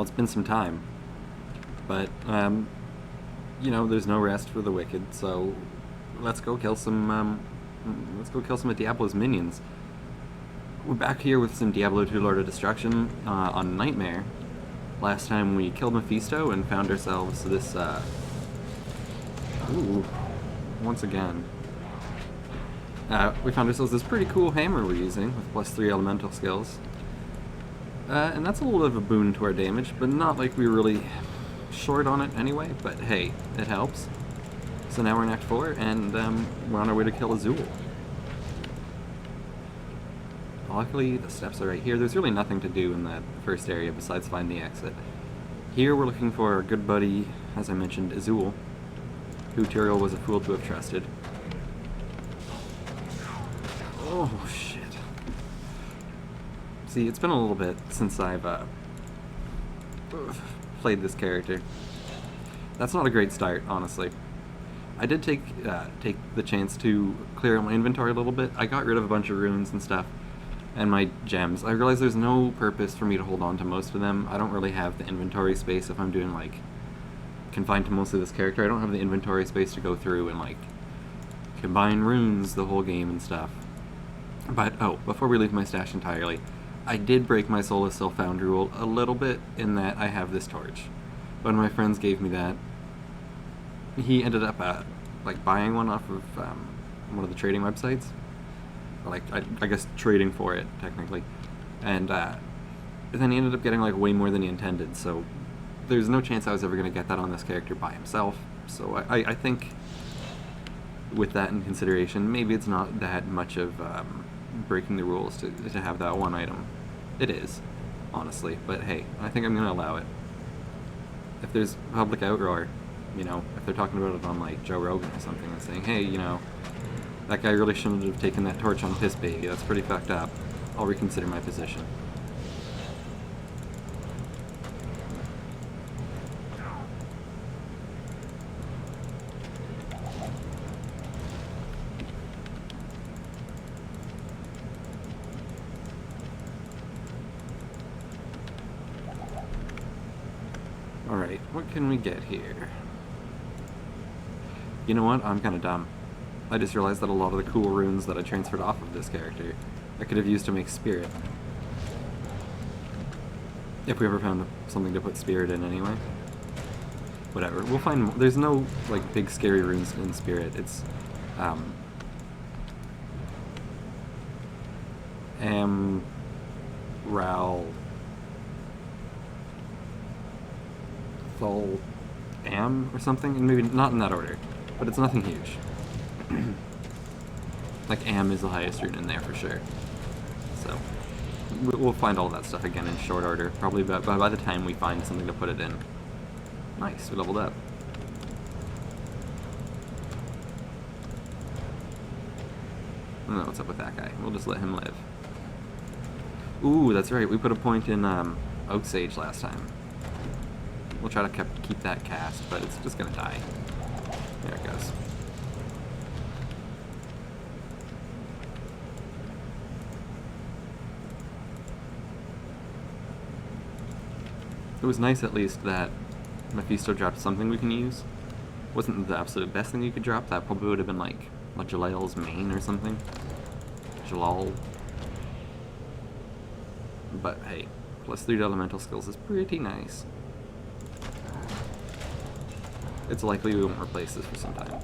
it's been some time, but you know, there's no rest for the wicked. So let's go kill some. Let's go kill some of Diablo's minions. We're back here with some Diablo 2 Lord of Destruction on Nightmare. Last time we killed Mephisto and found ourselves this. Ooh, once again. We found ourselves this pretty cool hammer we're using with +3 elemental skills. And that's a little bit of a boon to our damage, but not like we were really short on it anyway, but hey, it helps. So now we're in Act 4, and we're on our way to kill Azul. Luckily, the steps are right here. There's really nothing to do in that first area besides find the exit. Here we're looking for our good buddy, as I mentioned, Azul, who Tyrael was a fool to have trusted. Oh, shit. See, it's been a little bit since I've played this character. That's not a great start, honestly. I did take the chance to clear out my inventory a little bit. I got rid of a bunch of runes and stuff, and my gems. I realized there's no purpose for me to hold on to most of them. I don't really have the inventory space if I'm doing, like, confined to mostly this character. I don't have the inventory space to go through and, like, combine runes the whole game and stuff. But, oh, before we leave my stash entirely, I did break my Soul is Still Found rule a little bit in that I have this torch. One of my friends gave me that. He ended up, like, buying one off of one of the trading websites. Like, I guess trading for it, technically. And then he ended up getting, like, way more than he intended, so there's no chance I was ever going to get that on this character by himself. So I think, with that in consideration, maybe it's not that much of breaking the rules to have that one item. It is, honestly, but hey, I think I'm going to allow it. If there's public outroar, you know, if they're talking about it on, like, Joe Rogan or something and saying, hey, you know, that guy really shouldn't have taken that torch on Pissbaby, that's pretty fucked up, I'll reconsider my position. Alright, what can we get here? You know what? I'm kinda dumb. I just realized that a lot of the cool runes that I transferred off of this character I could have used to make Spirit. If we ever found something to put Spirit in anyway. Whatever, we'll find more. There's no, like, big scary runes in Spirit. It's, Ral... Thol... Am, or something? And maybe not in that order, but it's nothing huge. Like, Am is the highest rune in there for sure. So, we'll find all that stuff again in short order, probably by the time we find something to put it in. Nice, we leveled up. I don't know what's up with that guy. We'll just let him live. Ooh, that's right, we put a point in Oak Sage last time. We'll try to keep that cast, but it's just gonna die. There it goes. It was nice at least that Mephisto dropped something we can use. Wasn't the absolute best thing you could drop. That probably would have been like Jalal's main or something. Jalal. But hey, +3 elemental skills is pretty nice. It's likely we won't replace this for some time.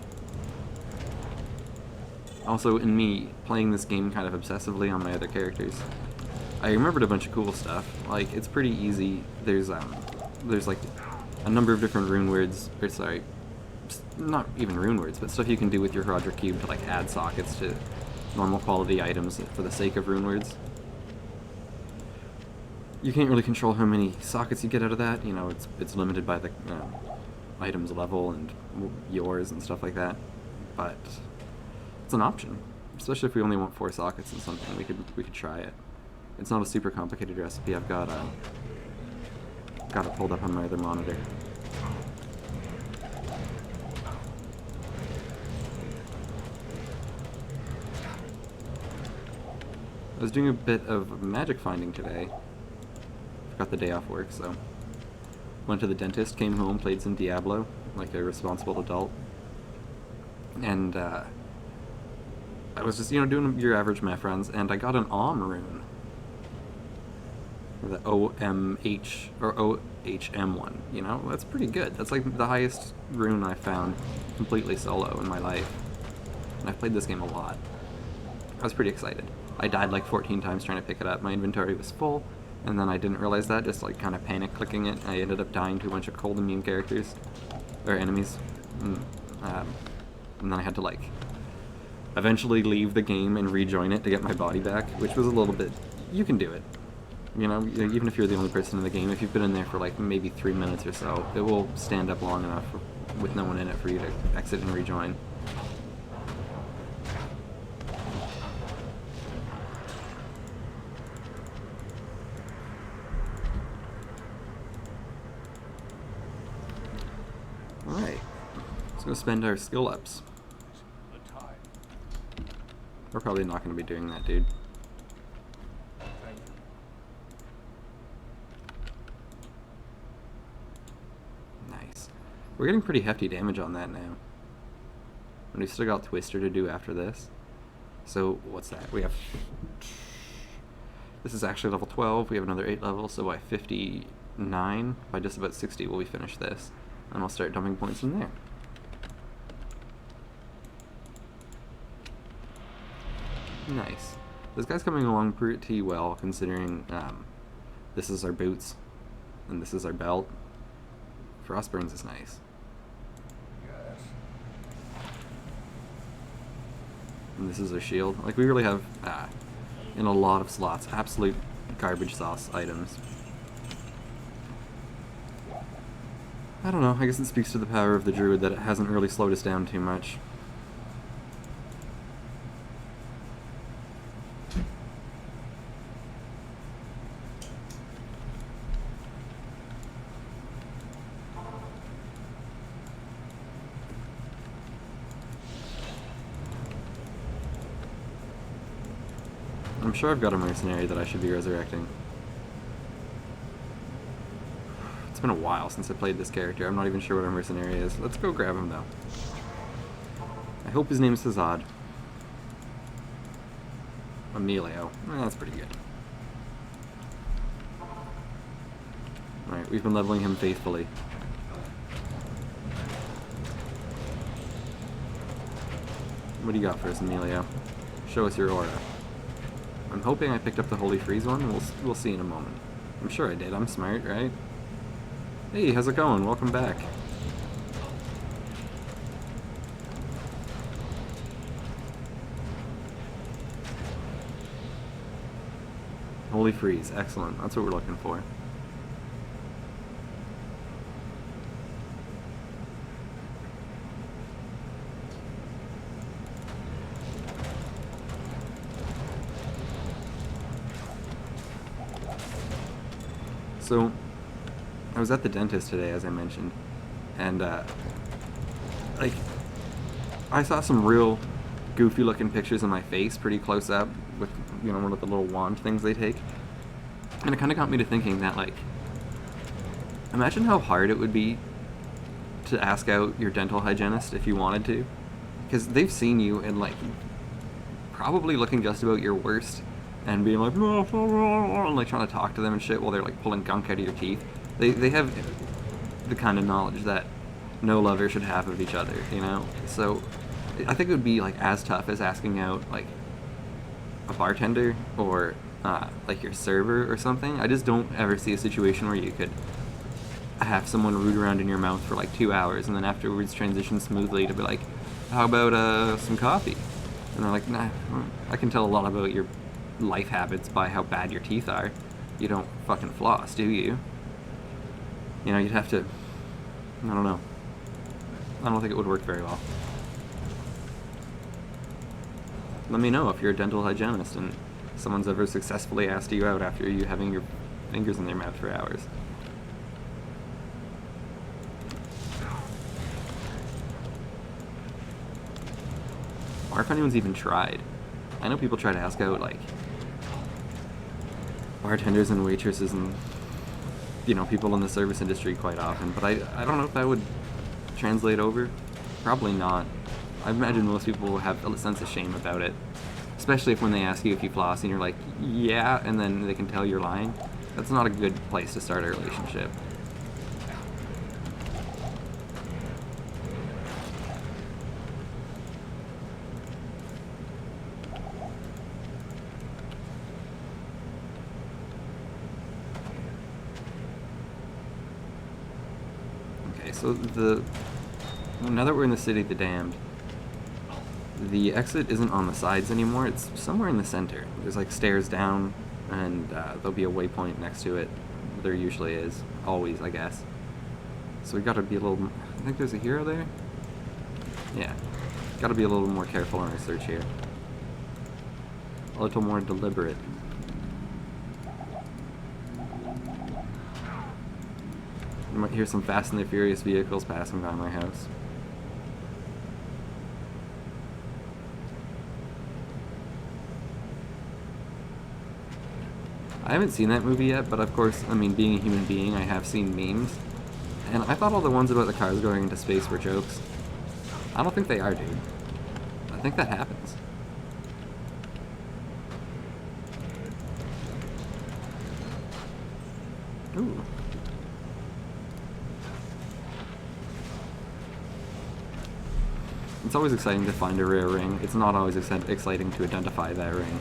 Also, in me playing this game kind of obsessively on my other characters, I remembered a bunch of cool stuff. Like, it's pretty easy. There's like a number of different rune words, or sorry, not even rune words, but stuff you can do with your Herodric Cube to, like, add sockets to normal quality items for the sake of rune words. You can't really control how many sockets you get out of that. You know, it's limited by the item's level and yours and stuff like that. But it's an option, especially if we only want 4 sockets and something. We could try it. It's not a super complicated recipe. I've got it pulled up on my other monitor. I was doing a bit of magic finding today. Got the day off work, so went to the dentist, came home, played some Diablo, like a responsible adult. And I was just, doing your average meth runs, and I got an Om rune. The OMH, or OHM one, That's pretty good. That's like the highest rune I found completely solo in my life. And I've played this game a lot. I was pretty excited. I died like 14 times trying to pick it up. My inventory was full, and then I didn't realize that, just like kind of panic clicking it. I ended up dying to a bunch of cold immune characters, or enemies. And then I had to like eventually leave the game and rejoin it to get my body back, which was a little bit, you can do it. Even if you're the only person in the game, if you've been in there for like maybe 3 minutes or so, it will stand up long enough with no one in it for you to exit and rejoin. Alright, let's go spend our skill ups. We're probably not going to be doing that, dude. Nice. We're getting pretty hefty damage on that now. And we've still got Twister to do after this. So, what's that? We have... This is actually level 12. We have another 8 levels, so by 59, by just about 60, will we finish this. And we'll start dumping points from there. Nice. This guy's coming along pretty well, considering this is our boots, and this is our belt. Frostburns is nice. Yes. And this is our shield. Like, we really have, in a lot of slots, absolute garbage sauce items. I don't know, I guess it speaks to the power of the druid that it hasn't really slowed us down too much. I'm sure I've got a mercenary that I should be resurrecting. It's been a while since I played this character. I'm not even sure what a mercenary is. Let's go grab him, though. I hope his name's Hazad. Emilio. That's pretty good. Alright, we've been leveling him faithfully. What do you got for us, Emilio? Show us your aura. I'm hoping I picked up the Holy Freeze one. We'll see in a moment. I'm sure I did. I'm smart, right? Hey, how's it going? Welcome back. Holy Freeze. Excellent. That's what we're looking for. So, I was at the dentist today, as I mentioned, and, like, I saw some real goofy-looking pictures of my face pretty close up with, one of the little wand things they take, and it kind of got me to thinking that, like, imagine how hard it would be to ask out your dental hygienist if you wanted to, because they've seen you and, like, probably looking just about your worst, and being like, and like trying to talk to them and shit while they're like pulling gunk out of your teeth. They have the kind of knowledge that no lover should have of each other, So I think it would be like as tough as asking out like a bartender or like your server or something. I just don't ever see a situation where you could have someone root around in your mouth for like 2 hours and then afterwards transition smoothly to be like, how about some coffee? And they're like, nah, I can tell a lot about your life habits by how bad your teeth are. You don't fucking floss, do you? You'd have to... I don't know. I don't think it would work very well. Let me know if you're a dental hygienist and someone's ever successfully asked you out after you having your fingers in their mouth for hours. Or if anyone's even tried. I know people try to ask out, like, bartenders and waitresses and people in the service industry quite often, but I don't know if that would translate over. Probably not. I imagine most people will have a sense of shame about it, especially if when they ask you if you floss and you're like, yeah, and then they can tell you're lying. That's not a good place to start a relationship. Okay, so now that we're in the City of the Damned, the exit isn't on the sides anymore, it's somewhere in the center. There's like stairs down, and there'll be a waypoint next to it. There usually is. Always, I guess. So we gotta be a little... I think there's a hero there? Yeah. Gotta be a little more careful in our search here. A little more deliberate. You might hear some Fast and the Furious vehicles passing by my house. I haven't seen that movie yet, but of course, I mean, being a human being, I have seen memes. And I thought all the ones about the cars going into space were jokes. I don't think they are, dude. I think that happens. Ooh. It's always exciting to find a rare ring. It's not always exciting to identify that ring.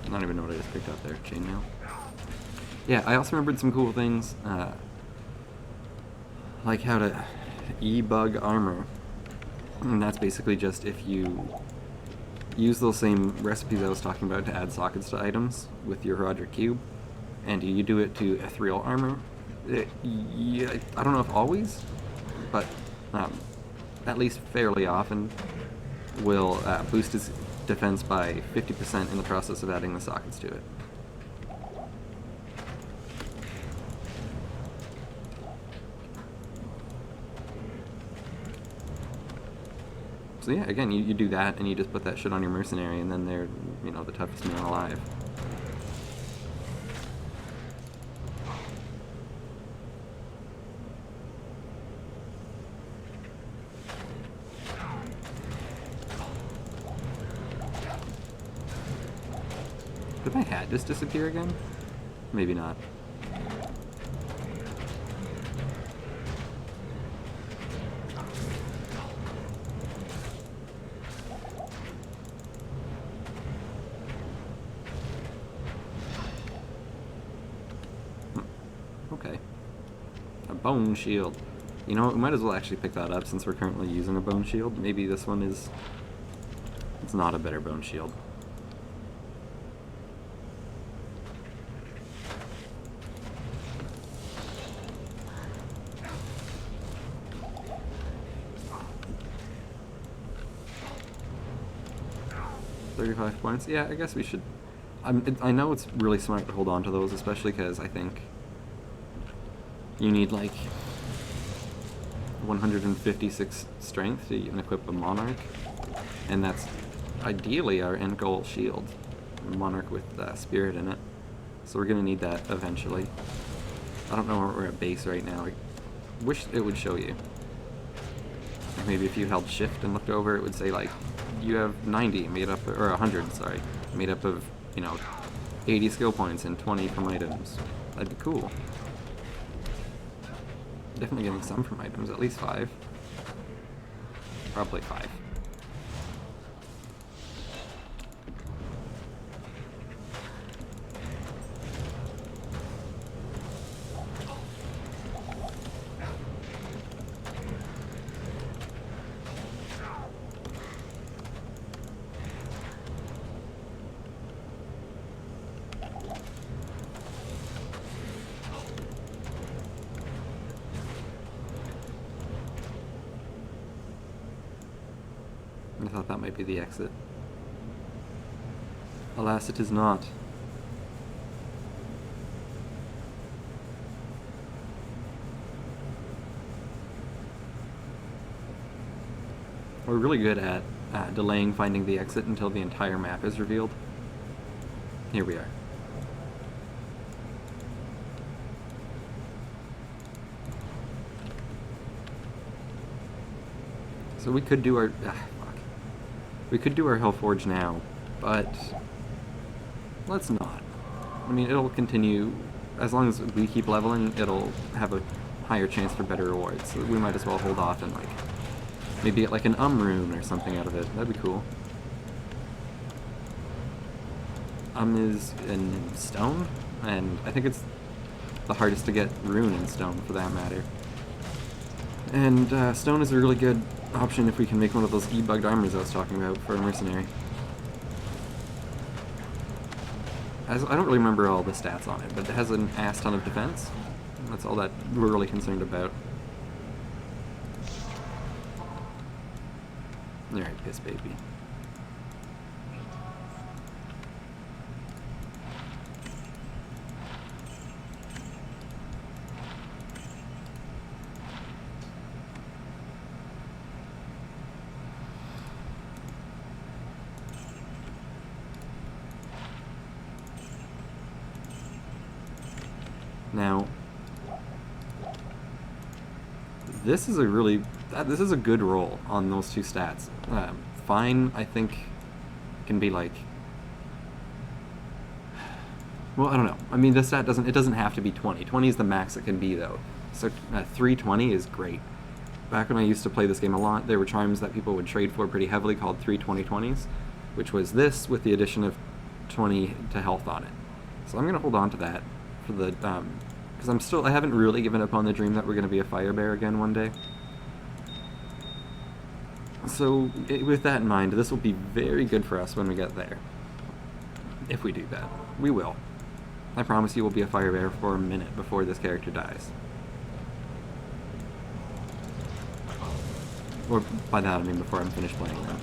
I don't even know what I just picked up there. Chainmail. Yeah, I also remembered some cool things, like how to e-bug armor. And that's basically just if you use those same recipes I was talking about to add sockets to items with your Roderick Cube, and you do it to ethereal armor. Yeah, I don't know if always, but at least fairly often will boost its defense by 50% in the process of adding the sockets to it. So yeah, again, you do that and you just put that shit on your mercenary, and then they're, the toughest man alive. Did my hat just disappear again? Maybe not. Okay. A bone shield. You know what, we might as well actually pick that up since we're currently using a bone shield. Maybe this one is... It's not a better bone shield. $35 points. Yeah, I guess we should... I know it's really smart to hold on to those, especially because I think you need like 156 strength to even equip a Monarch, and that's ideally our end goal shield. A Monarch with Spirit in it. So we're going to need that eventually. I don't know where we're at base right now. I wish it would show you. Maybe if you held shift and looked over, it would say like, you have 90 made up, or 100, sorry, made up of, 80 skill points and 20 from items. That'd be cool. Definitely getting some from items, at least 5. Probably 5. I thought that might be the exit. Alas, it is not. we're really good at delaying finding the exit until the entire map is revealed. Here we are. So we could do our we could do our Hellforge now, but let's not. I mean, it'll continue as long as we keep leveling. It'll have a higher chance for better rewards. So we might as well hold off and like maybe get like an rune or something out of it. That'd be cool. Is in stone, and I think it's the hardest to get rune in stone for that matter. And stone is a really good option if we can make one of those e-bugged armors I was talking about for a mercenary. I don't really remember all the stats on it, but it has an ass ton of defense. That's all that we're really concerned about. Alright, Pissbaby. Now, this is a good roll on those two stats. Fine, I think, can be like, well, I don't know. I mean, this stat doesn't have to be 20. 20 is the max it can be, though. So 320 is great. Back when I used to play this game a lot, there were charms that people would trade for pretty heavily called 320/20s, which was this with the addition of 20 to health on it. So I'm gonna hold on to that for the because I haven't really given up on the dream that we're gonna be a fire bear again one day. So with that in mind, this will be very good for us when we get there. If we do that, we will. I promise you we'll be a fire bear for a minute before this character dies. Or by that I mean before I'm finished playing them.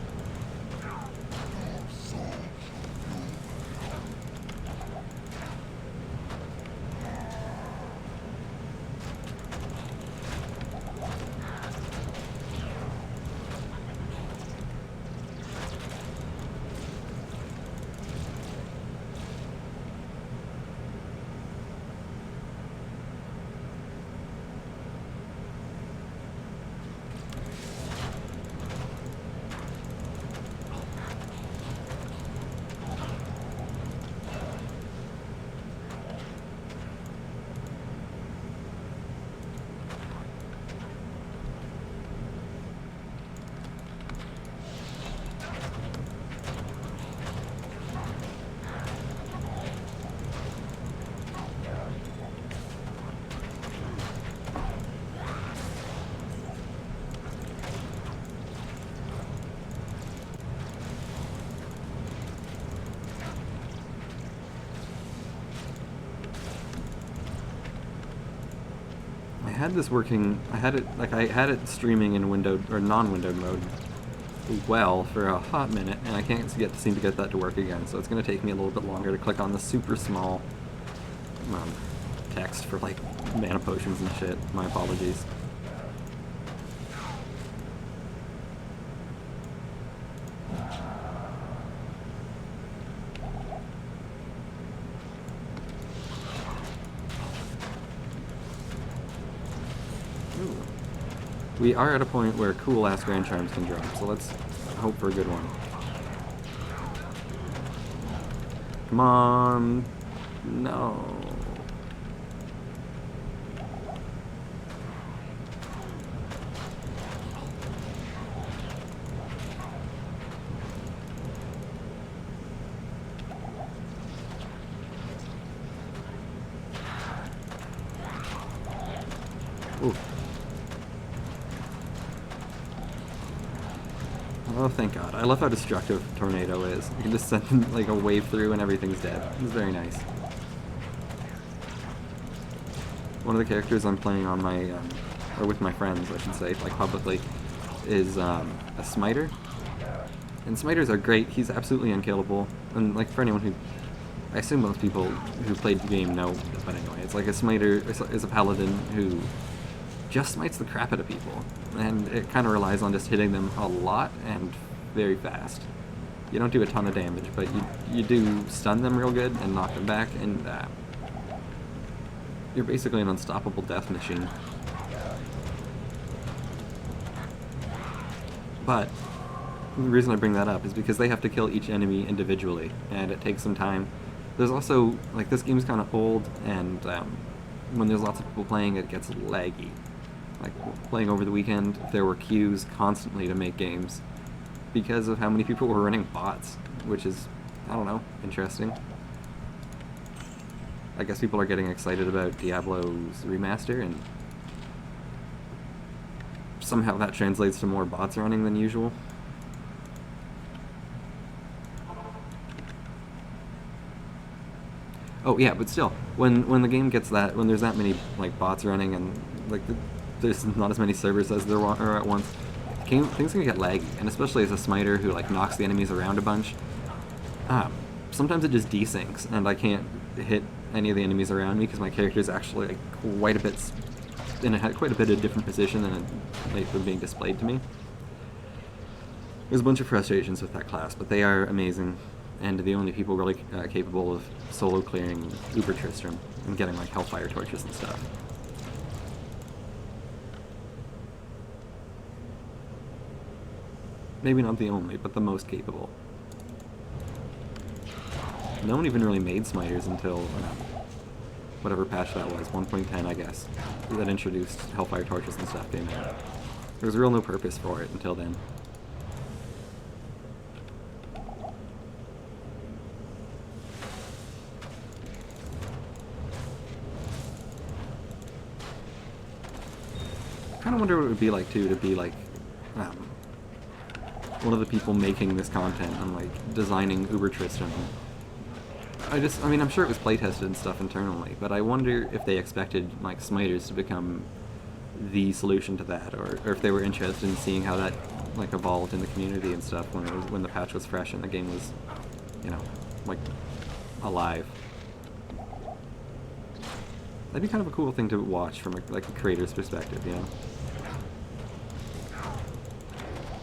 I had this working, I had it streaming in windowed or non-windowed mode well for a hot minute, and I can't seem to get that to work again, so it's going to take me a little bit longer to click on the super small text for like mana potions and shit. My apologies. We are at a point where cool-ass Grand Charms can drop, so let's hope for a good one. Come on! No! Ooh. Oh, thank God. I love how destructive Tornado is. You can just send like a wave through and everything's dead. It's very nice. One of the characters I'm playing on my, or with my friends, I should say, like publicly, is a Smiter. And Smiters are great. He's absolutely unkillable. And like for anyone who, I assume most people who played the game know, but anyway, it's like a Smiter is a paladin who just smites the crap out of people, and it kind of relies on just hitting them a lot and very fast. You don't do a ton of damage, but you do stun them real good and knock them back, and you're basically an unstoppable death machine. But the reason I bring that up is because they have to kill each enemy individually, and it takes some time. There's also, like, this game's kind of old, and when there's lots of people playing, it gets laggy. Like, playing over the weekend, there were queues constantly to make games because of how many people were running bots, which is, I don't know, interesting. I guess people are getting excited about Diablo's remaster, and somehow that translates to more bots running than usual. Oh yeah, but still, when the game gets that, when there's that many like bots running and like there's not as many servers as there are at once, things can get laggy, and especially as a smiter who like knocks the enemies around a bunch. Sometimes it just desyncs, and I can't hit any of the enemies around me because my character is actually like quite a bit of different position than it being displayed to me. There's a bunch of frustrations with that class, but they are amazing, and the only people really capable of solo clearing Uber Tristram and getting like Hellfire torches and stuff. Maybe not the only, but the most capable. No one even really made smiters until whatever patch that was, 1.10 I guess, that introduced Hellfire torches and stuff came out. There was real no purpose for it until then. I kind of wonder what it would be like too to be like one of the people making this content and like designing Uber Tristram. I mean, I'm sure it was playtested and stuff internally, but I wonder if they expected like smiters to become the solution to that, or if they were interested in seeing how that like evolved in the community and stuff when the patch was fresh and the game was, you know, like alive. That'd be kind of a cool thing to watch from a creator's perspective, you know.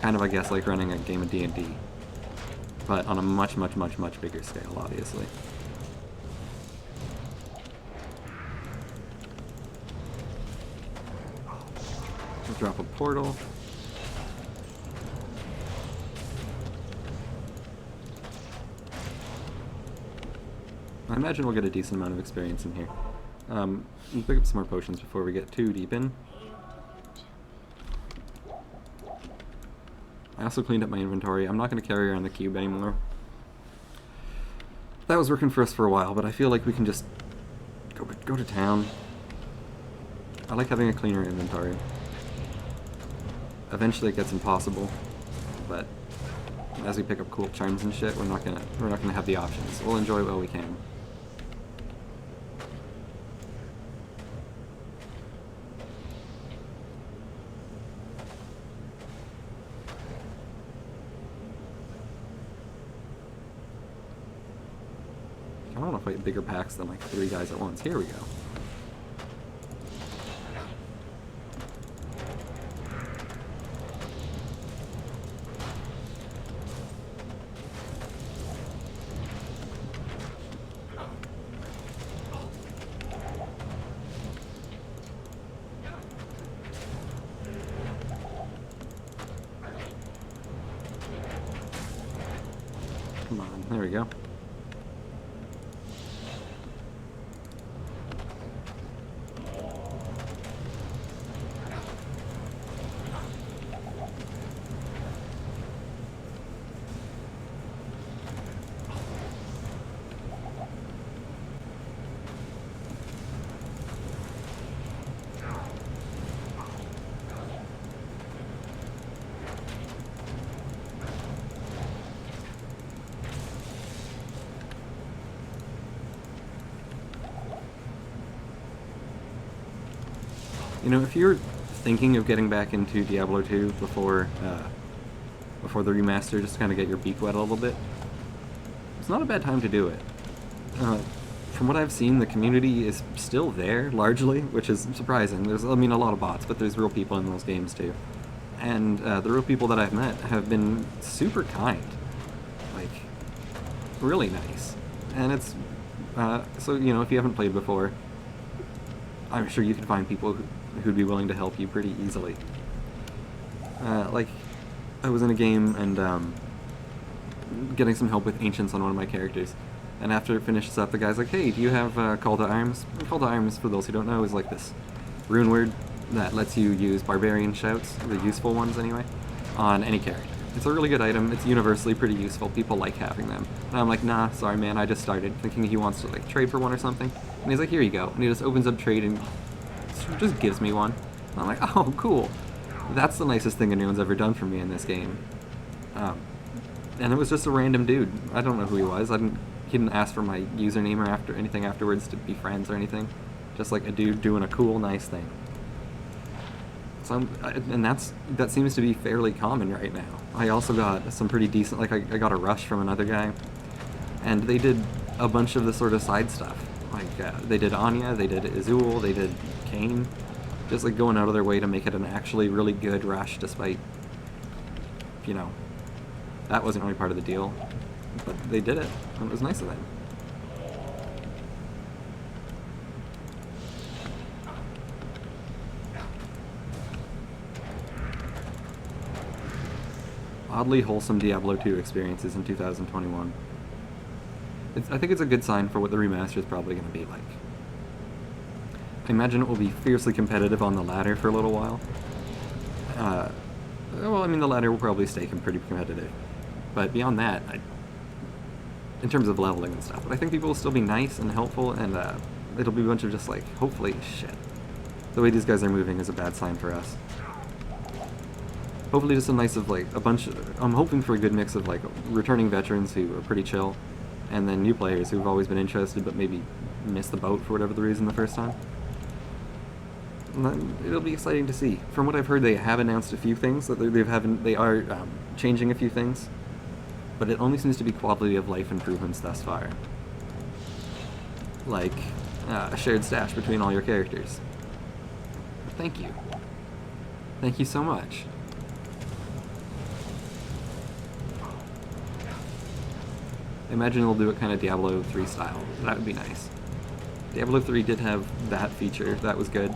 Kind of, I guess, like running a game of D&D, but on a much bigger scale, obviously. We'll drop a portal. I imagine we'll get a decent amount of experience in here. We'll pick up some more potions before we get too deep in. I also cleaned up my inventory. I'm not going to carry around the cube anymore. That was working for us for a while, but I feel like we can just go to town. I like having a cleaner inventory. Eventually it gets impossible, but as we pick up cool charms and shit, we're not gonna have the options. We'll enjoy it while we can. I don't want to fight bigger packs than like 3 guys at once. Here we go. Come on, there we go. You know, if you're thinking of getting back into Diablo 2 before the remaster, just to kind of get your beak wet a little bit, it's not a bad time to do it. from what I've seen, the community is still there largely, which is surprising. There's, I mean, a lot of bots, but there's real people in those games too. And the real people that I've met have been super kind, like really nice. And it's so you know, if you haven't played before, I'm sure you could find people who'd be willing to help you pretty easily. Like, I was in a game and getting some help with ancients on one of my characters. And after it finishes up, the guy's like, hey, do you have Call to Arms? And Call to Arms, for those who don't know, is like this rune word that lets you use barbarian shouts, the useful ones anyway, on any character. It's a really good item. It's universally pretty useful. People like having them. And I'm like, nah, sorry man, I just started, thinking he wants to like trade for one or something. And he's like, here you go. And he just opens up trade and just gives me one. And I'm like, oh, cool. That's the nicest thing anyone's ever done for me in this game. And it was just a random dude. I don't know who he was. He didn't ask for my username or anything afterwards to be friends or anything. Just like a dude doing a cool, nice thing. So and that seems to be fairly common right now. I also got some pretty decent, like I got a rush from another guy, and they did a bunch of the sort of side stuff. Like they did Anya, they did Azul, they did Kayn, just like going out of their way to make it an actually really good rush, despite, you know, that wasn't really part of the deal. But they did it, and it was nice of them. Oddly wholesome Diablo 2 experiences in 2021. I think it's a good sign for what the remaster is probably going to be like. I imagine it will be fiercely competitive on the ladder for a little while. Well, I mean, the ladder will probably stay pretty competitive. But beyond that, in terms of leveling and stuff, but I think people will still be nice and helpful, and it'll be a bunch of just like, hopefully, shit. The way these guys are moving is a bad sign for us. Hopefully just a nice of like a bunch of, I'm hoping for a good mix of like returning veterans who are pretty chill, and then new players who've always been interested but maybe missed the boat for whatever the reason the first time. And it'll be exciting to see. From what I've heard, they have announced a few things, that they are changing a few things, but it only seems to be quality of life improvements thus far. Like a shared stash between all your characters. Thank you. Thank you so much. I imagine they'll do it kind of Diablo 3 style. That would be nice. Diablo 3 did have that feature. That was good.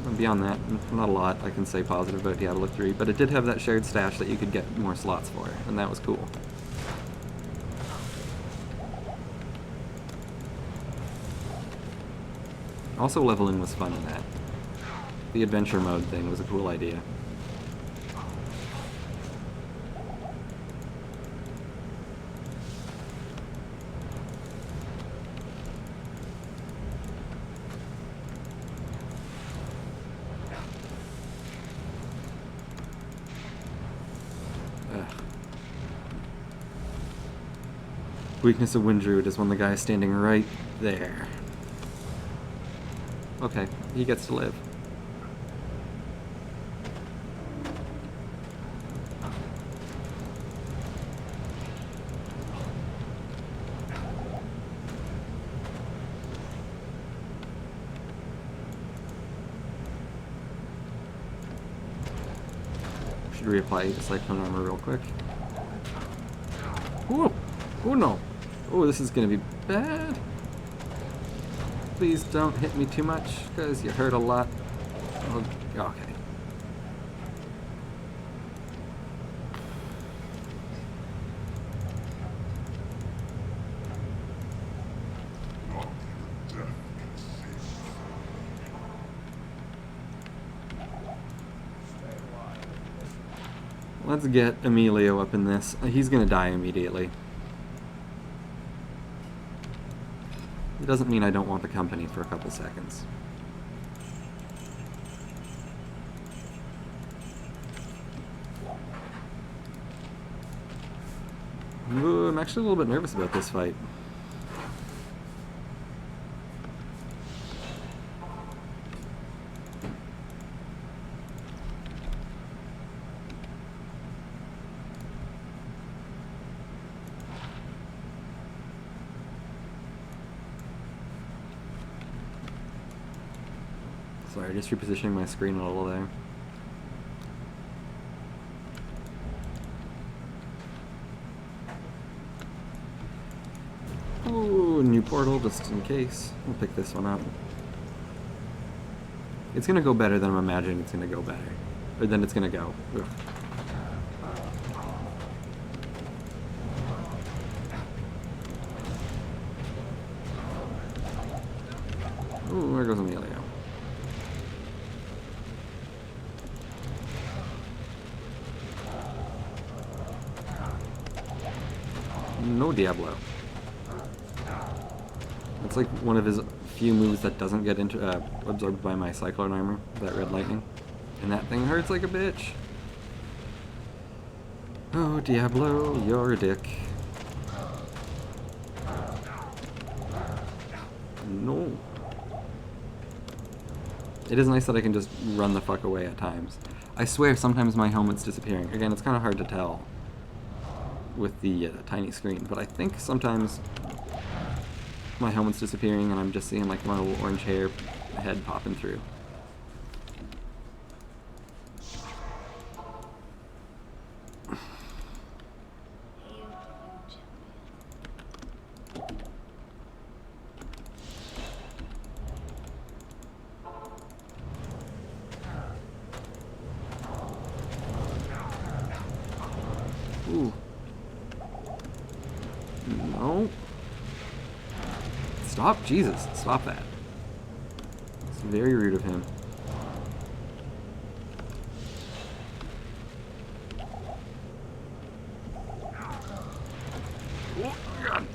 And beyond that, not a lot I can say positive about Diablo 3, but it did have that shared stash that you could get more slots for, and that was cool. Also, leveling was fun in that. The adventure mode thing was a cool idea. Weakness of Wind Druid is when the guy is standing right there. Okay, he gets to live. Should reapply Cyclone Armor real quick. Ooh! Oh no! Oh, this is gonna be bad. Please don't hit me too much, because you hurt a lot. Oh, okay. Let's get Emilio up in this. He's gonna die immediately. It doesn't mean I don't want the company for a couple seconds. Ooh, I'm actually a little bit nervous about this fight. Sorry, just repositioning my screen a little there. Ooh, new portal just in case. We'll pick this one up. It's gonna go better than I'm imagining it's gonna go better. Or than it's gonna go. Ugh. Ooh, there goes Emilio. No Diablo. It's like one of his few moves that doesn't get absorbed by my Cyclone armor, that red lightning. And that thing hurts like a bitch. Oh, Diablo, you're a dick. No. It is nice that I can just run the fuck away at times. I swear sometimes my helmet's disappearing. Again, it's kind of hard to tell with the tiny screen, but I think sometimes my helmet's disappearing and I'm just seeing like my little orange hair head popping through. Ooh. No. Stop, Jesus, stop that. It's very rude of him. Oh, God.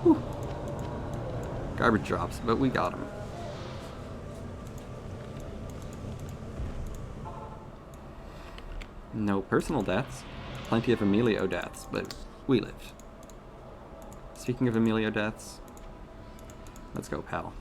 Whew. Garbage drops, but we got him. No personal deaths. Plenty of Emilio deaths, but we lived. Speaking of Emilio deaths, let's go, pal.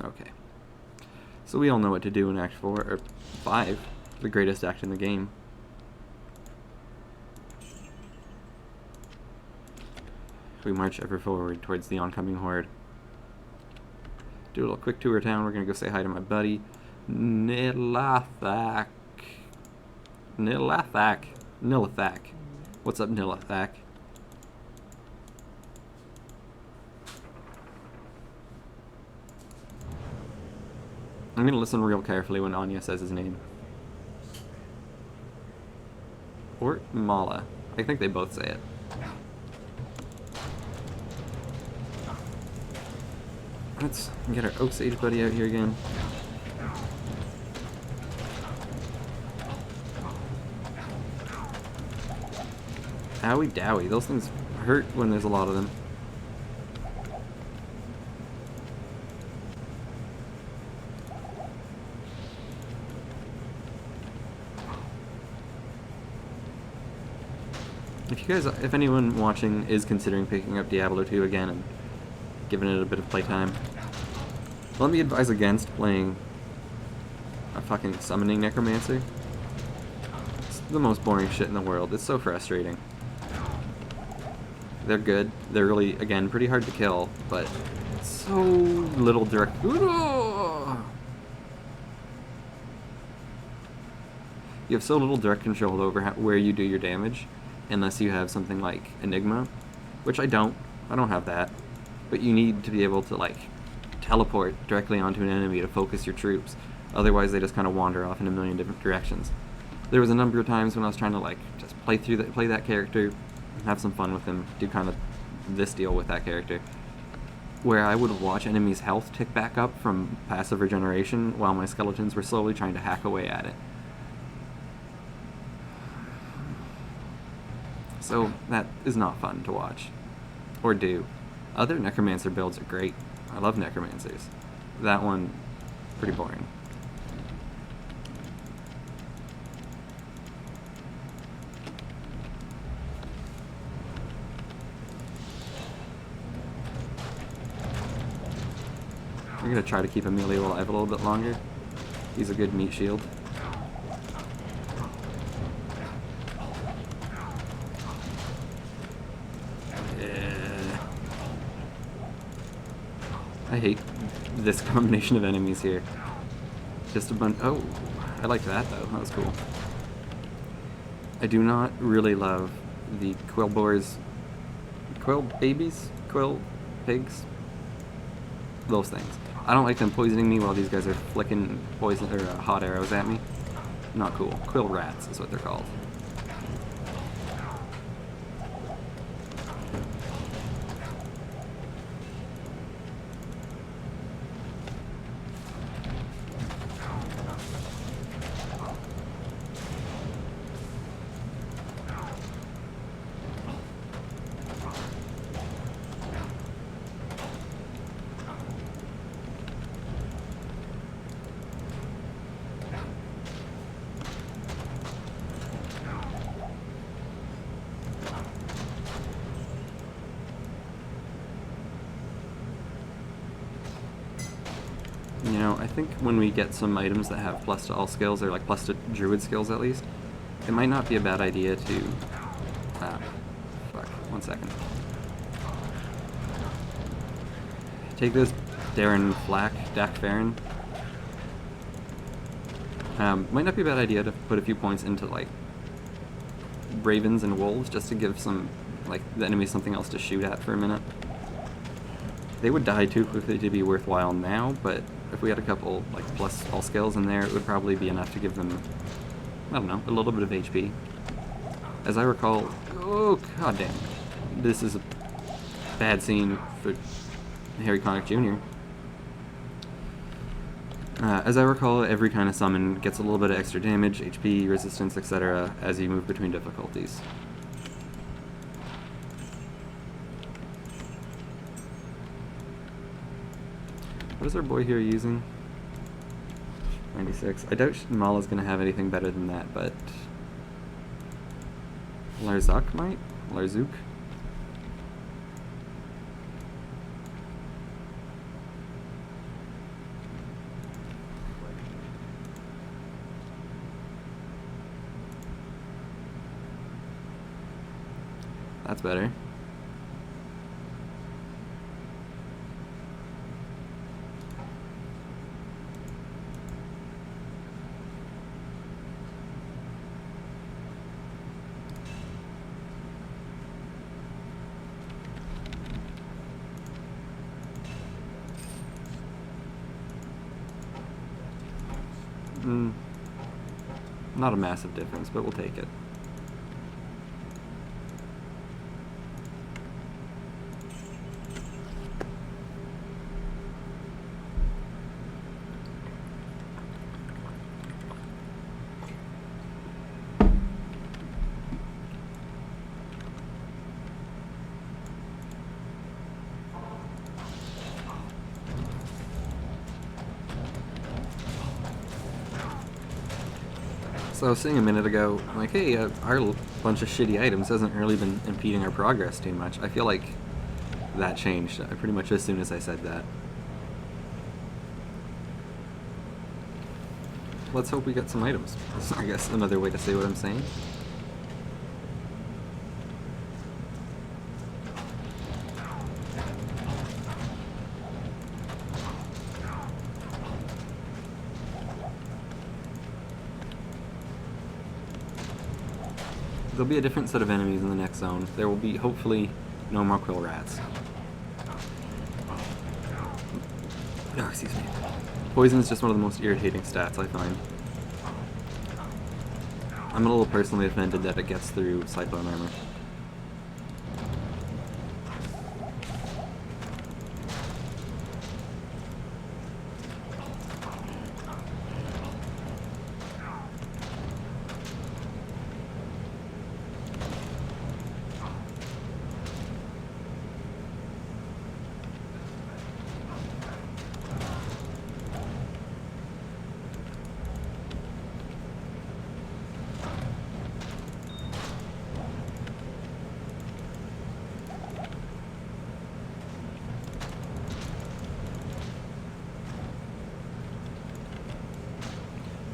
Okay. So we all know what to do in Act 4, or 5, the greatest act in the game. We march ever forward towards the oncoming horde. Do a little quick tour of town. We're gonna go say hi to my buddy, Nilathak. Nilathak. What's up, Nilathak? I'm gonna listen real carefully when Anya says his name. Or Mala. I think they both say it. Let's get our Oak Sage buddy out here again. Owie dowie, those things hurt when there's a lot of them. If anyone watching is considering picking up Diablo 2 again and giving it a bit of playtime, let me advise against playing a fucking summoning necromancer. It's the most boring shit in the world. It's so frustrating. They're good. They're really, again, pretty hard to kill, but so little direct. You have so little direct control over where you do your damage, unless you have something like Enigma, which I don't have that, but you need to be able to like teleport directly onto an enemy to focus your troops, otherwise they just kind of wander off in a million different directions. There was a number of times when I was trying to like just play that character, have some fun with him, do kind of this deal with that character, where I would watch enemies' health tick back up from passive regeneration while my skeletons were slowly trying to hack away at it. So that is not fun to watch or do. Other Necromancer builds are great. I love necromancers. That one, pretty boring. We're gonna try to keep Emilio alive a little bit longer. He's a good meat shield. I hate this combination of enemies here. Just a bunch. Oh, I like that though. That was cool. I do not really love the quill boars, quill babies, quill pigs. Those things. I don't like them poisoning me while these guys are flicking poison or hot arrows at me. Not cool. Quill rats is what they're called. You know, I think when we get some items that have plus to all skills, or like plus to druid skills at least, it might not be a bad idea to... fuck, 1 second. Take this Darren Flack, Dak Farron. Might not be a bad idea to put a few points into, like, ravens and wolves, just to give some, like, the enemy something else to shoot at for a minute. They would die too quickly to be worthwhile now, but if we had a couple, like, plus all skills in there, it would probably be enough to give them, I don't know, a little bit of HP. As I recall... Oh, god damn. This is a bad scene for Harry Connick Jr. As I recall, every kind of summon gets a little bit of extra damage, HP, resistance, etc. as you move between difficulties. What is our boy here using? 96. I doubt Mala's going to have anything better than that, but... Larzuk might? Larzuk? That's better. Not a massive difference, but we'll take it. So I was saying a minute ago, like, hey, our bunch of shitty items hasn't really been impeding our progress too much. I feel like that changed pretty much as soon as I said that. Let's hope we get some items. That's, I guess, another way to say what I'm saying. There'll be a different set of enemies in the next zone. There will be, hopefully, no more quill rats. Oh, excuse me. Poison is just one of the most irritating stats, I find. I'm a little personally offended that it gets through Cyclone Armor.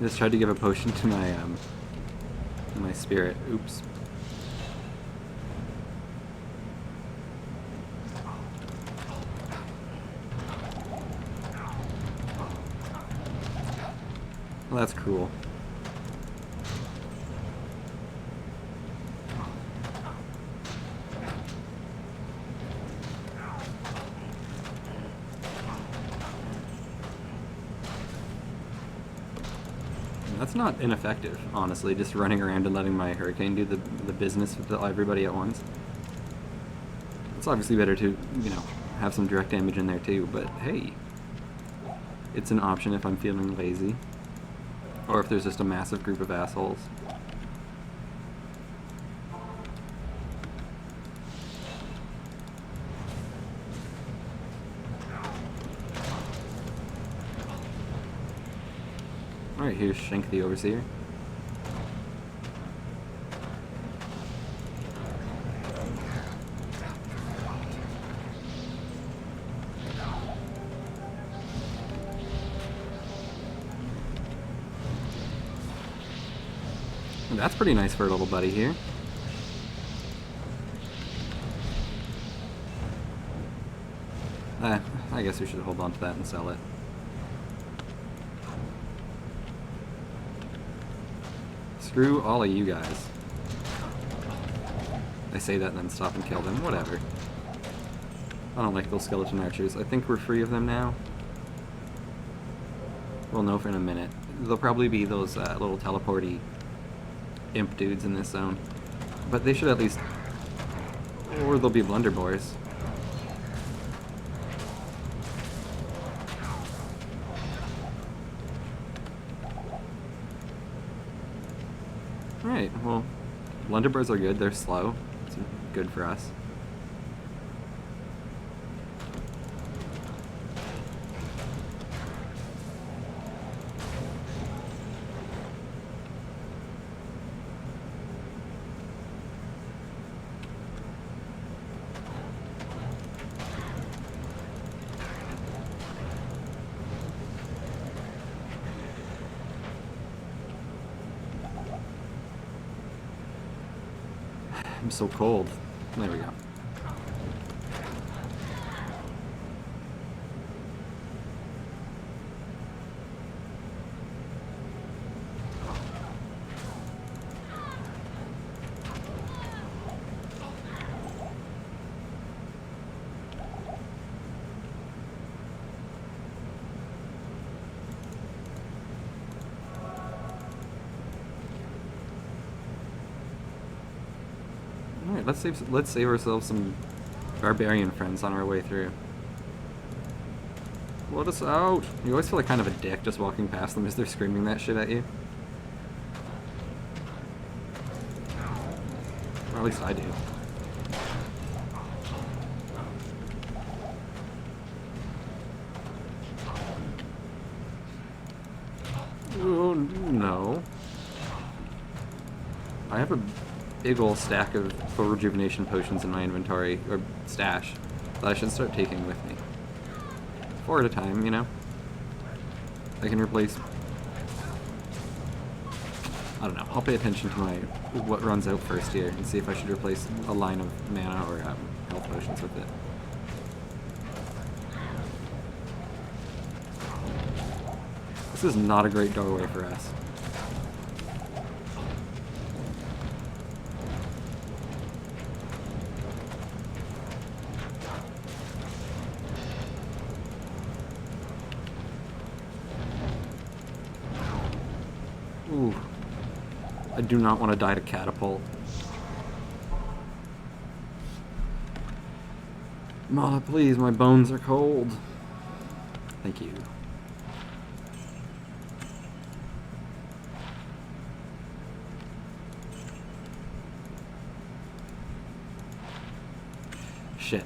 just tried to give a potion to my spirit. Oops. Well, that's cruel. That's not ineffective, honestly, just running around and letting my hurricane do the business with everybody at once. It's obviously better to, you know, have some direct damage in there too, but hey, it's an option if I'm feeling lazy. Or if there's just a massive group of assholes. Alright, here's Shank the Overseer. That's pretty nice for a little buddy here. I guess we should hold on to that and sell it. Screw all of you guys. I say that and then stop and kill them. Whatever. I don't like those skeleton archers. I think we're free of them now. We'll know for in a minute. There'll probably be those little teleporty imp dudes in this zone. But they should at least... Or they'll be blunderbores. Alright, well, blunderbores are good. They're slow. It's good for us. I'm so cold. There we go. Alright, let's save ourselves some barbarian friends on our way through. Let us out! You always feel like kind of a dick just walking past them as they're screaming that shit at you. Or at least I do. Oh, no. I have a big ol' stack of full rejuvenation potions in my inventory, or stash, that I should start taking with me. 4 at a time, you know? I can replace... I don't know, I'll pay attention to my what runs out first here, and see if I should replace a line of mana or health potions with it. This is not a great doorway for us. Ooh. I do not want to die to catapult. Mama, please, my bones are cold. Thank you. Shit.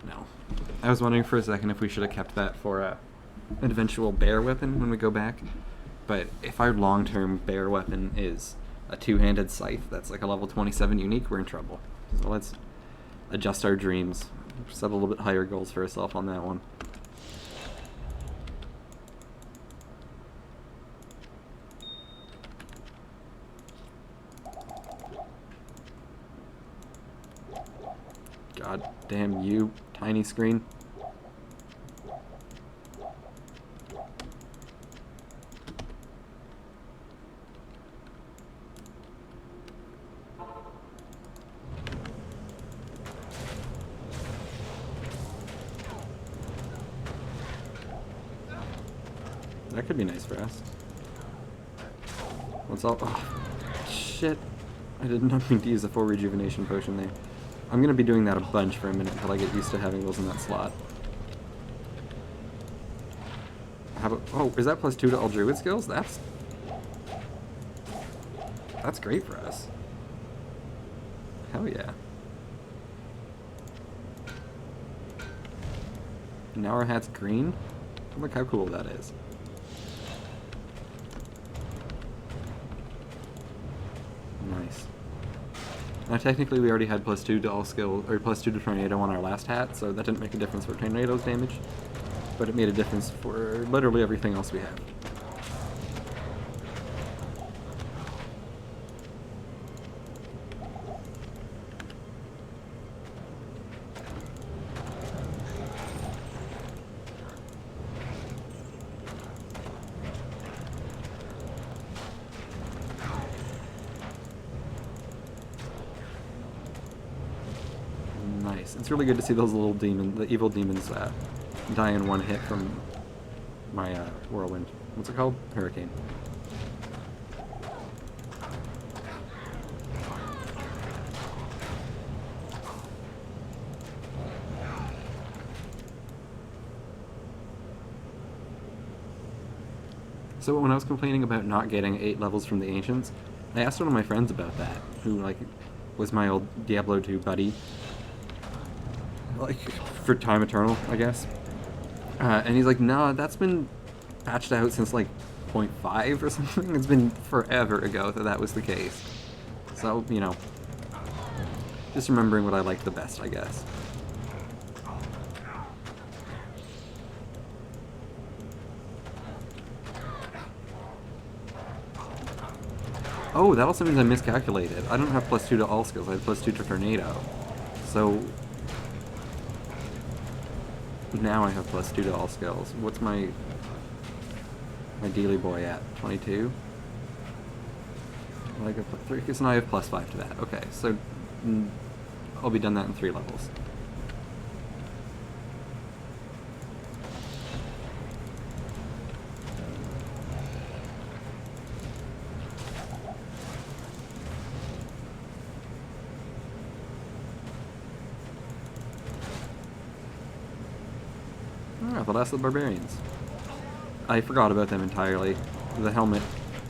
No. I was wondering for a second if we should have kept that for an eventual bear weapon when we go back. But if our long-term bear weapon is a two-handed scythe that's like a level 27 unique, we're in trouble. So adjust our dreams, set a little bit higher goals for ourselves on that one. God damn you, tiny screen. That could be nice for us. What's up? Oh, shit. I did not mean to use a full rejuvenation potion there. I'm going to be doing that a bunch for a minute until I get used to having those in that slot. How about... Oh, is that +2 to all druid skills? That's great for us. Hell yeah. And now our hat's green? Look how cool that is. Nice. Now technically we already had +2 to all skill, or +2 to tornado on our last hat, so that didn't make a difference for tornado's damage, but it made a difference for literally everything else we have. Nice. It's really good to see those little demons, the evil demons, die in one hit from my whirlwind. What's it called? Hurricane. So when I was complaining about not getting 8 levels from the Ancients, I asked one of my friends about that, who like was my old Diablo 2 buddy, like for time eternal, I guess. And he's like, "No, that's been patched out since like 0.5 or something. It's been forever ago that was the case." So, you know, just remembering what I liked the best, I guess. Oh, that also means I miscalculated. I don't have +2 to all skills, I have +2 to tornado. So now I have +2 to all skills. What's my Dealy boy at? 22? Like a +3, because now I have +5 to that. Okay, so I'll be done that in 3 levels. Oh, the last of the barbarians. I forgot about them entirely. The helmet,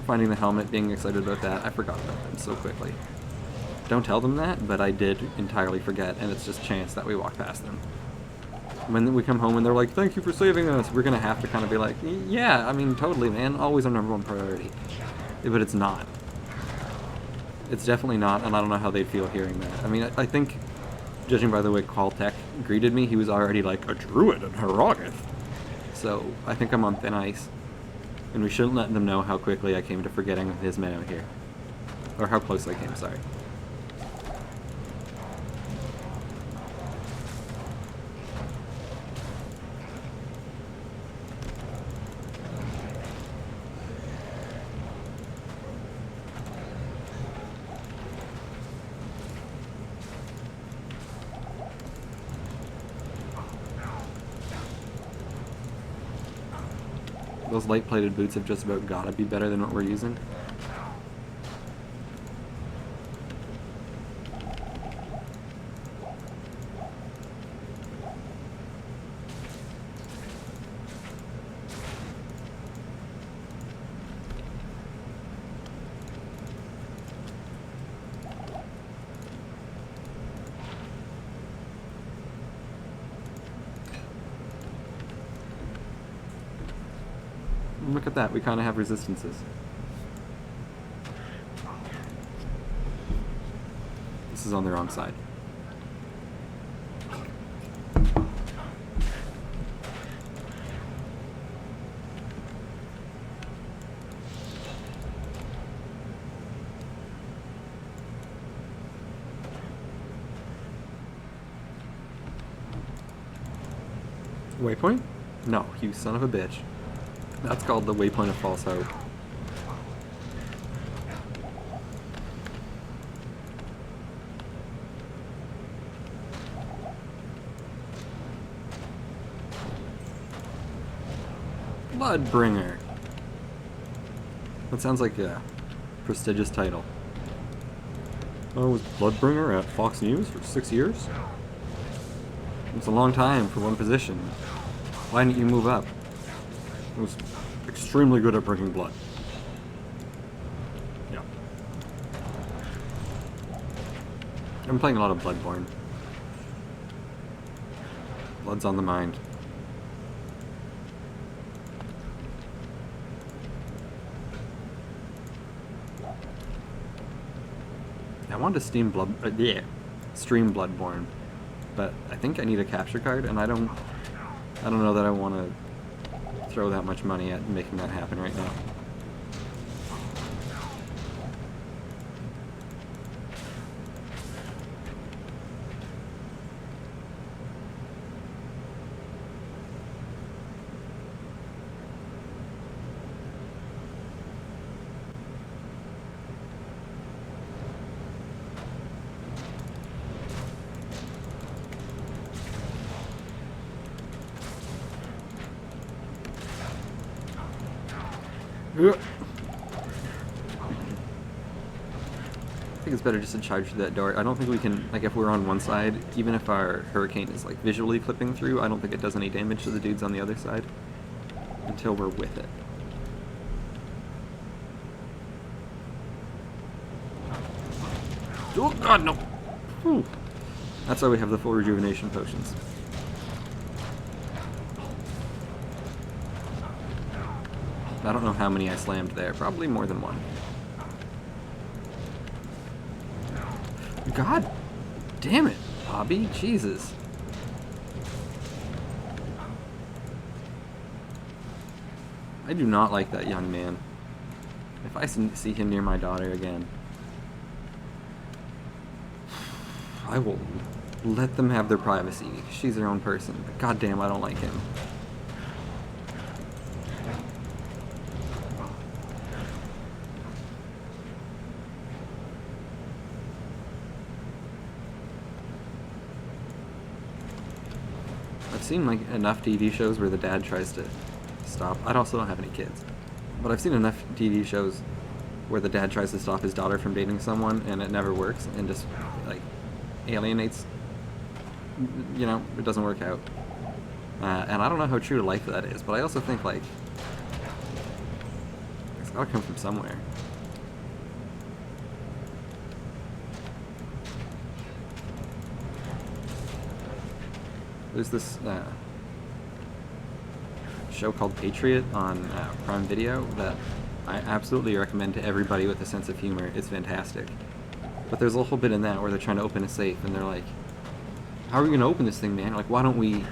finding the helmet, being excited about that, I forgot about them so quickly. Don't tell them that, but I did entirely forget, and it's just chance that we walk past them. When we come home and they're like, "Thank you for saving us," we're gonna have to kind of be like, "Yeah, I mean, totally, man, always our #1 priority." But it's not. It's definitely not, and I don't know how they'd feel hearing that. I mean, I think, judging by the way Caltech greeted me, he was already like, "A druid in Herogath." So I think I'm on thin ice, and we shouldn't let them know how quickly I came to forgetting his memo here. Or how close I came, sorry. Those light-plated boots have just about gotta be better than what we're using. Look at that, we kind of have resistances. This is on the wrong side. Waypoint? No, you son of a bitch. That's called the waypoint of false hope. Bloodbringer. That sounds like a prestigious title. I was Bloodbringer at Fox News for 6 years. It's a long time for one position. Why didn't you move up? I was extremely good at bringing blood. Yeah. I'm playing a lot of Bloodborne. Blood's on the mind. I wanted to stream Bloodborne, but I think I need a capture card, and I don't know that I want to throw that much money at making that happen right now. I think it's better just to charge through that door. I don't think we can, like, if we're on one side, even if our hurricane is, like, visually clipping through, I don't think it does any damage to the dudes on the other side until we're with it. Oh god, no! Whew. That's why we have the full rejuvenation potions. I don't know how many I slammed there. Probably more than one. God damn it, Bobby. Jesus. I do not like that young man. If I see him near my daughter again, I will let them have their privacy. She's their own person. But goddamn, I don't like him. I've seen like enough TV shows where the dad tries to stop. I also don't have any kids, but I've seen enough TV shows where the dad tries to stop his daughter from dating someone and it never works and just like alienates. You know, it doesn't work out. And I don't know how true to life that is, but I also think like it's gotta come from somewhere. There's this show called Patriot on Prime Video that I absolutely recommend to everybody with a sense of humor. It's fantastic. But there's a whole bit in that where they're trying to open a safe and they're like, how are we going to open this thing, man? Like, why don't we...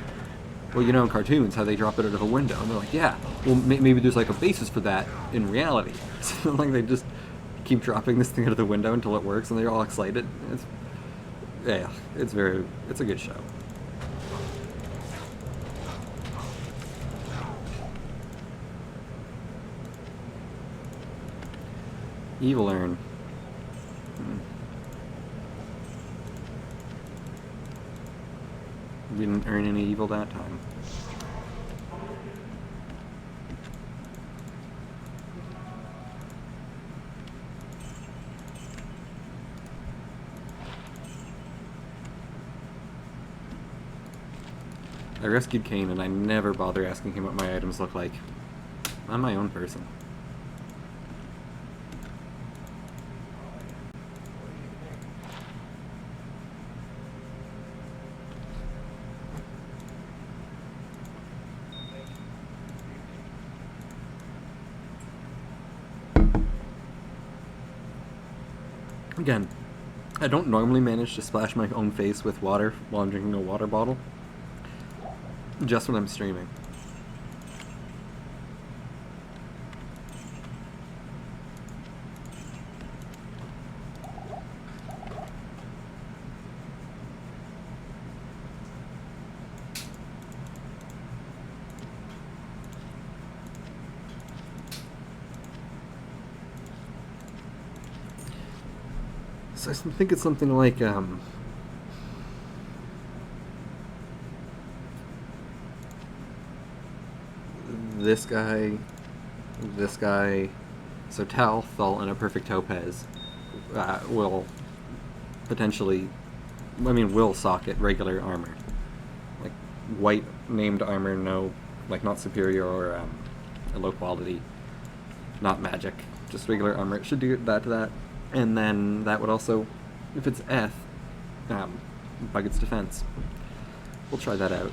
Well, you know in cartoons how they drop it out of a window. And they're like, yeah, well, maybe there's like a basis for that in reality. So like they just keep dropping this thing out of the window until it works and they're all excited. It's a good show. Evil urn. We didn't earn any evil that time. I rescued Kane and I never bother asking him what my items look like. I'm my own person. Again, I don't normally manage to splash my own face with water while I'm drinking a water bottle. Just when I'm streaming. So I think it's something like this guy, this guy. So Tal, Thal, and a perfect Topaz will potentially, I mean, will socket regular armor. Like, white named armor, no, like, not superior or a low quality, not magic, just regular armor. It should do that to that. And then that would also, if it's Eth, bug its defense. We'll try that out.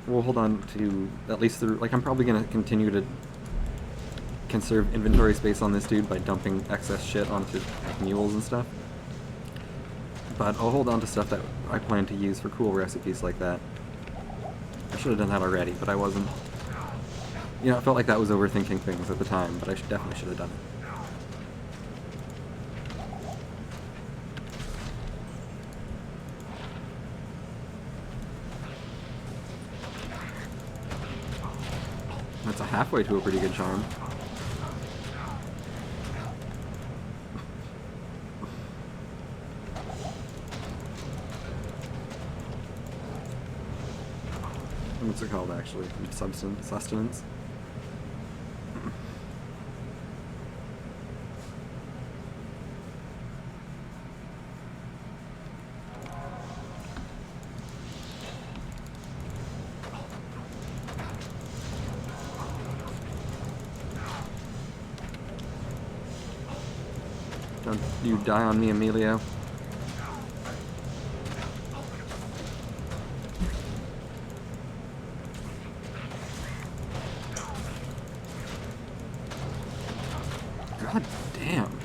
We'll hold on to at least through, like, I'm probably going to continue to conserve inventory space on this dude by dumping excess shit onto like, mules and stuff. But I'll hold on to stuff that I plan to use for cool recipes like that. I should have done that already, but I wasn't. You know, I felt like that was overthinking things at the time, but I definitely should have done it. That's a halfway to a pretty good charm. What's it called, actually? Sustenance? Don't you die on me, Emilio. God damn.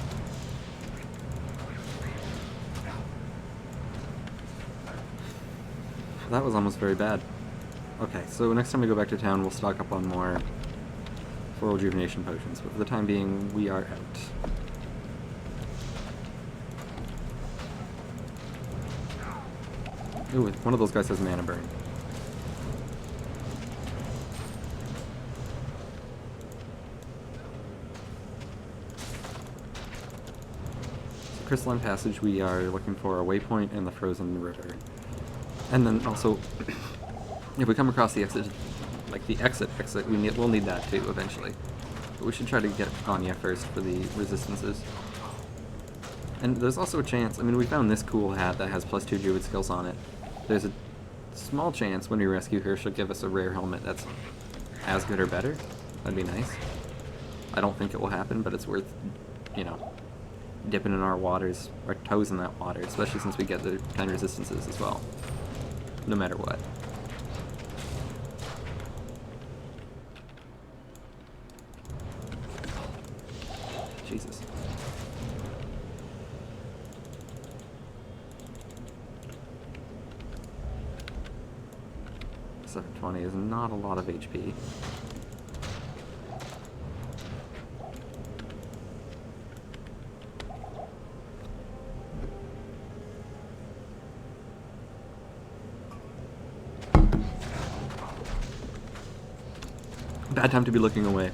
That was almost very bad. Okay, so next time we go back to town, we'll stock up on more 4 rejuvenation potions, but for the time being, we are out. Ooh, one of those guys has mana burn. Crystalline Passage, we are looking for a waypoint and the frozen river. And then also, if we come across the exit, like the exit, we'll need that too eventually. But we should try to get Anya first for the resistances. And there's also a chance, I mean, we found this cool hat that has +2 druid skills on it. There's a small chance when we rescue her, she'll give us a rare helmet that's as good or better. That'd be nice. I don't think it will happen, but it's worth, you know, dipping in our waters, our toes in that water, especially since we get the 10 resistances as well, no matter what. Jesus. 720 is not a lot of HP. Bad time to be looking away.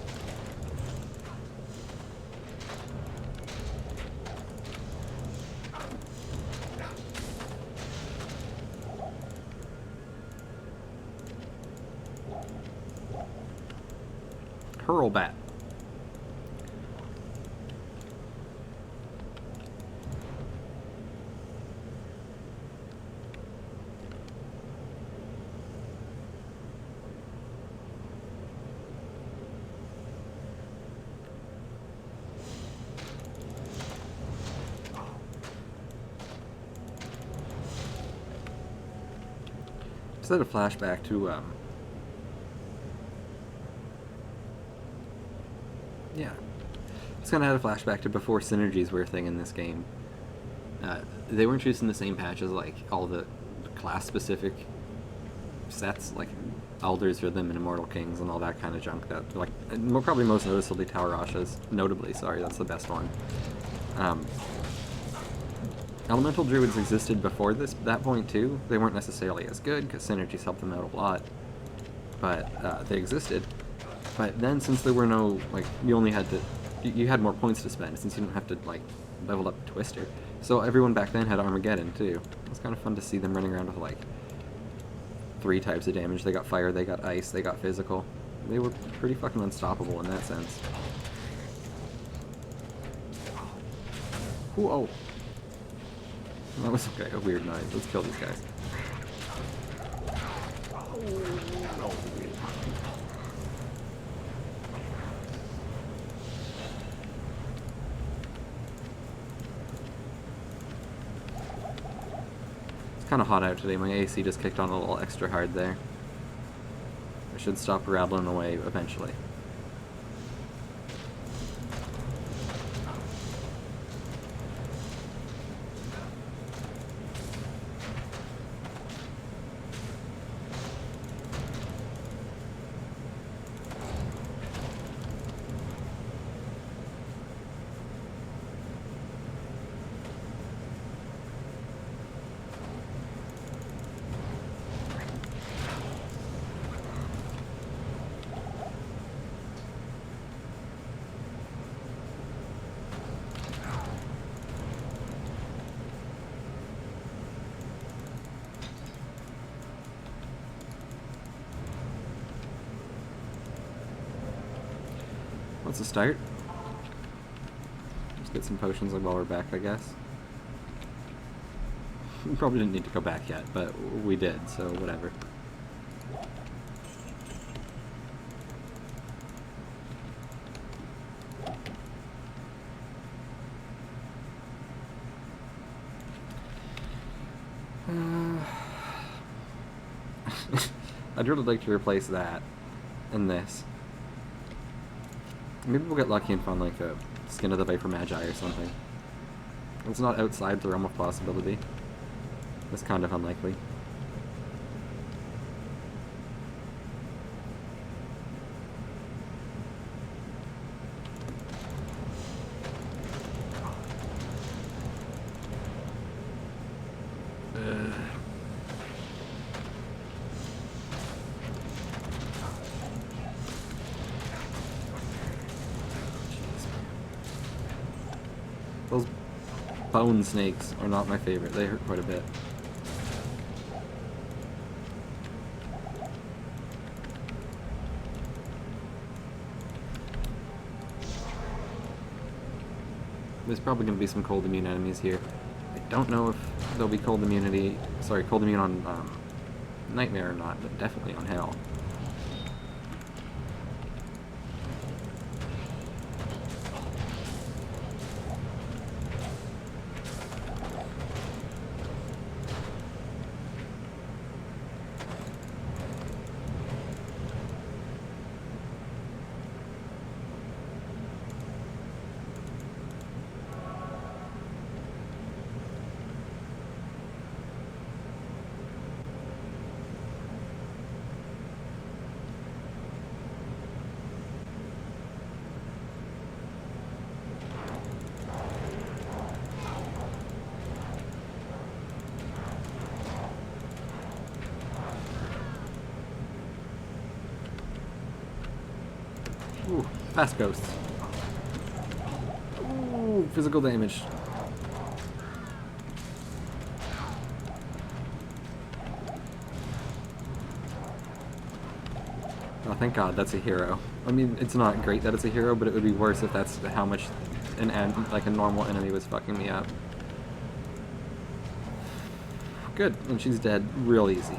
Hurl bat. Instead of flashback to yeah, it's kind of had a flashback to before synergies were a thing in this game. They weren't using the same patch as like all the class-specific sets, like Elder's Rhythm and Immortal Kings and all that kind of junk. That like probably most noticeably Tower Rasha's. Notably, sorry, that's the best one. Elemental Druids existed before that point too. They weren't necessarily as good because synergies helped them out a lot, but they existed. But then, since there were no, like, you only had to you had more points to spend since you didn't have to like level up Twister. So everyone back then had Armageddon too. It was kind of fun to see them running around with like 3 types of damage. They got fire, they got ice, they got physical. They were pretty fucking unstoppable in that sense. Ooh, oh. That was okay, a weird noise. Let's kill these guys. Oh. It's kind of hot out today. My AC just kicked on a little extra hard there. I should stop rattling away eventually. Let's start. Let's get some potions while we're back, I guess. We probably didn't need to go back yet, but we did, so whatever. I'd really like to replace that and this. Maybe we'll get lucky and find like a Skin of the Viper Magi or something. It's not outside the realm of possibility. It's kind of unlikely. Those bone snakes are not my favorite. They hurt quite a bit. There's probably going to be some cold immune enemies here. I don't know if there'll be cold immunity, sorry, cold immune on Nightmare or not, but definitely on Hell. Ooh, fast ghosts. Ooh, physical damage. Oh, thank God, that's a hero. I mean, it's not great that it's a hero, but it would be worse if that's how much like a normal enemy was fucking me up. Good, and she's dead real easy.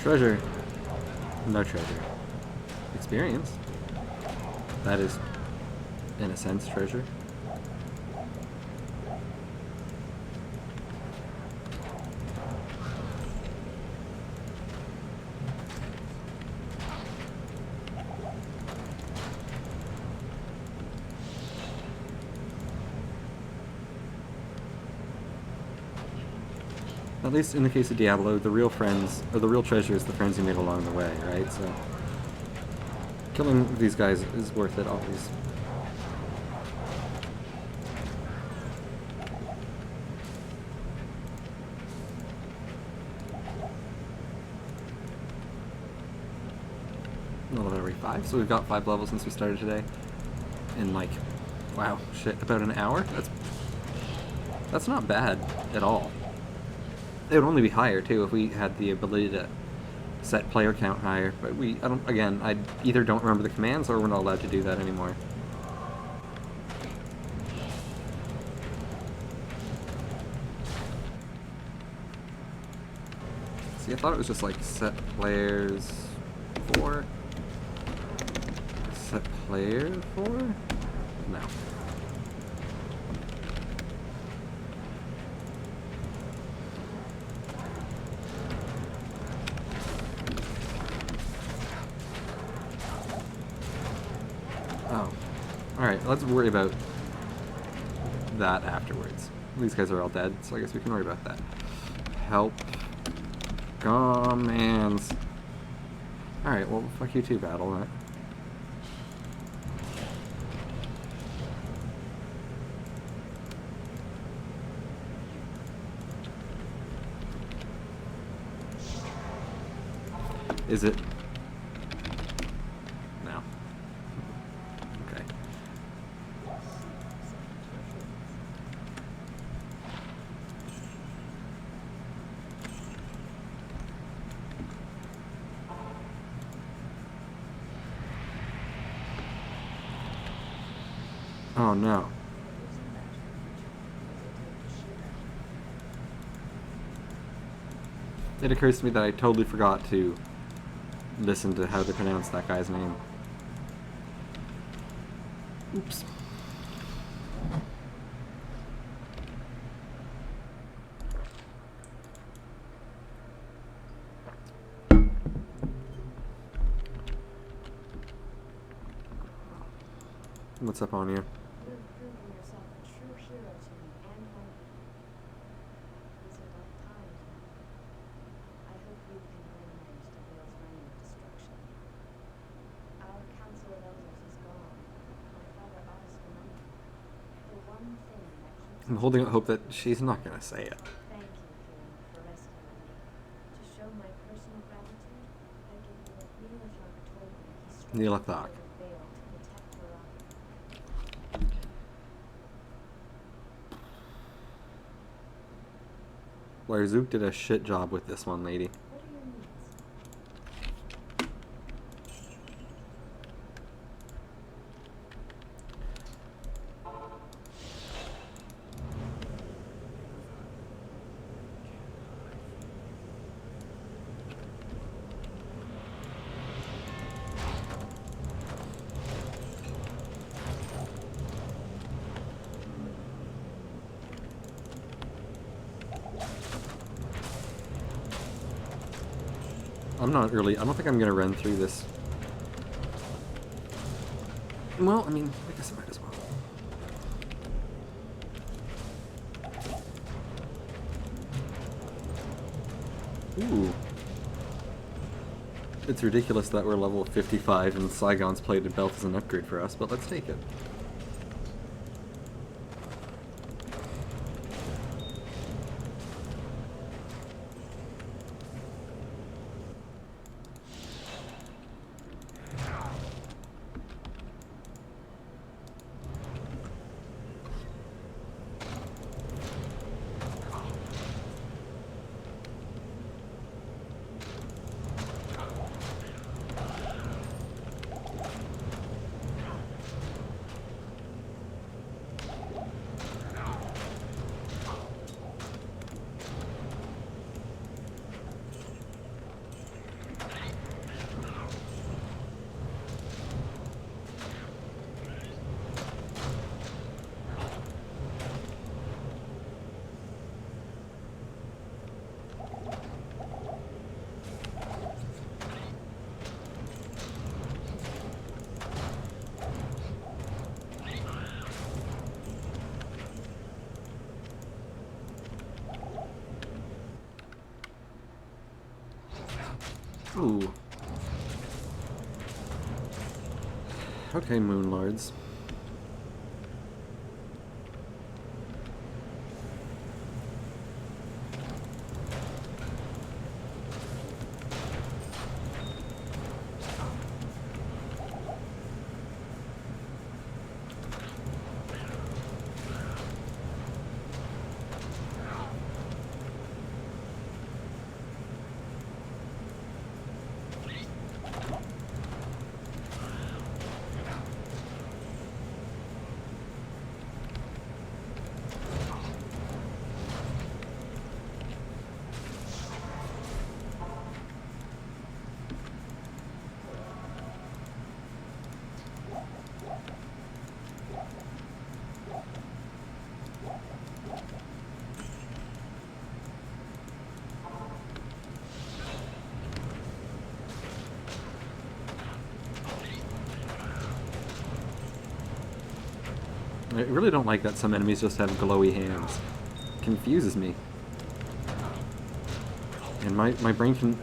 Treasure. No treasure. Experience. That is, in a sense, treasure. At least in the case of Diablo, the real friends, or the real treasure is the friends you made along the way, right? So, killing these guys is worth it, always. Level every 5, so we've got 5 levels since we started today. In like, wow, shit, about an hour? That's not bad at all. It would only be higher too if we had the ability to set player count higher, but I either don't remember the commands or we're not allowed to do that anymore. See, I thought it was just like set players 4. Set player 4? No. Oh. Alright, let's worry about that afterwards. These guys are all dead, so I guess we can worry about that. Help. Commands. Alright, well, fuck you too, Battle.net. Is it? No. Okay. Oh no. It occurs to me that I totally forgot to listen to how they pronounce that guy's name. Oops. What's up on you? You're proving yourself a true hero to me and my people. These are dark times. I hope you can bring an end to Vale's reign of destruction. Our council of elders is gone. My father asked for money. The one thing that keeps I'm holding out hope that she's not gonna say it. Thank you, Kieran, for rescuing me. To show my personal gratitude, I give you what Neelathak told me he struck Neelathak. with Vale to protect her honor. Larzook did a shit job with this one, lady. What are your needs? I don't think I'm gonna run through this. Well, I mean, I guess I might as well. Ooh. It's ridiculous that we're level 55 and Saigon's plated belt is an upgrade for us, but let's take it. Ooh. Okay, Moon Lords. I really don't like that some enemies just have glowy hands. Confuses me. And my brain can...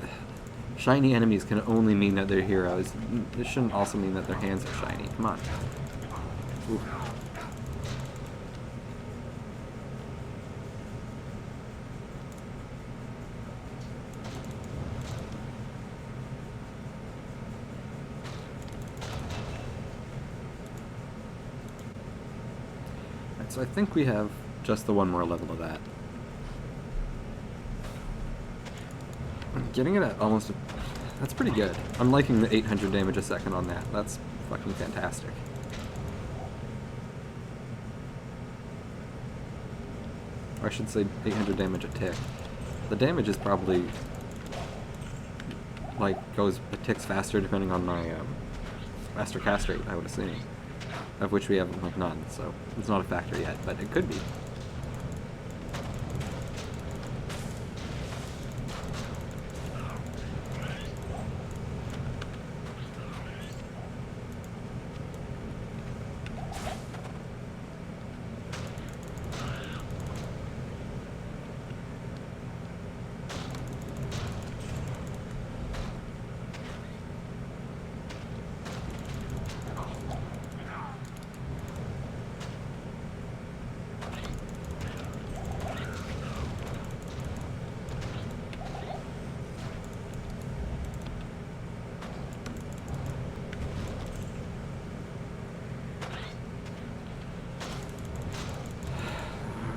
Shiny enemies can only mean that they're heroes. It shouldn't also mean that their hands are shiny. Come on. Oof. Right, so I think we have just the one more level of that. Getting it at almost... That's pretty good. I'm liking the 800 damage a second on that. That's fucking fantastic. Or I should say 800 damage a tick. The damage is probably... like, it ticks faster depending on my faster cast rate, I would assume. Of which we have, like, none, so it's not a factor yet, but it could be.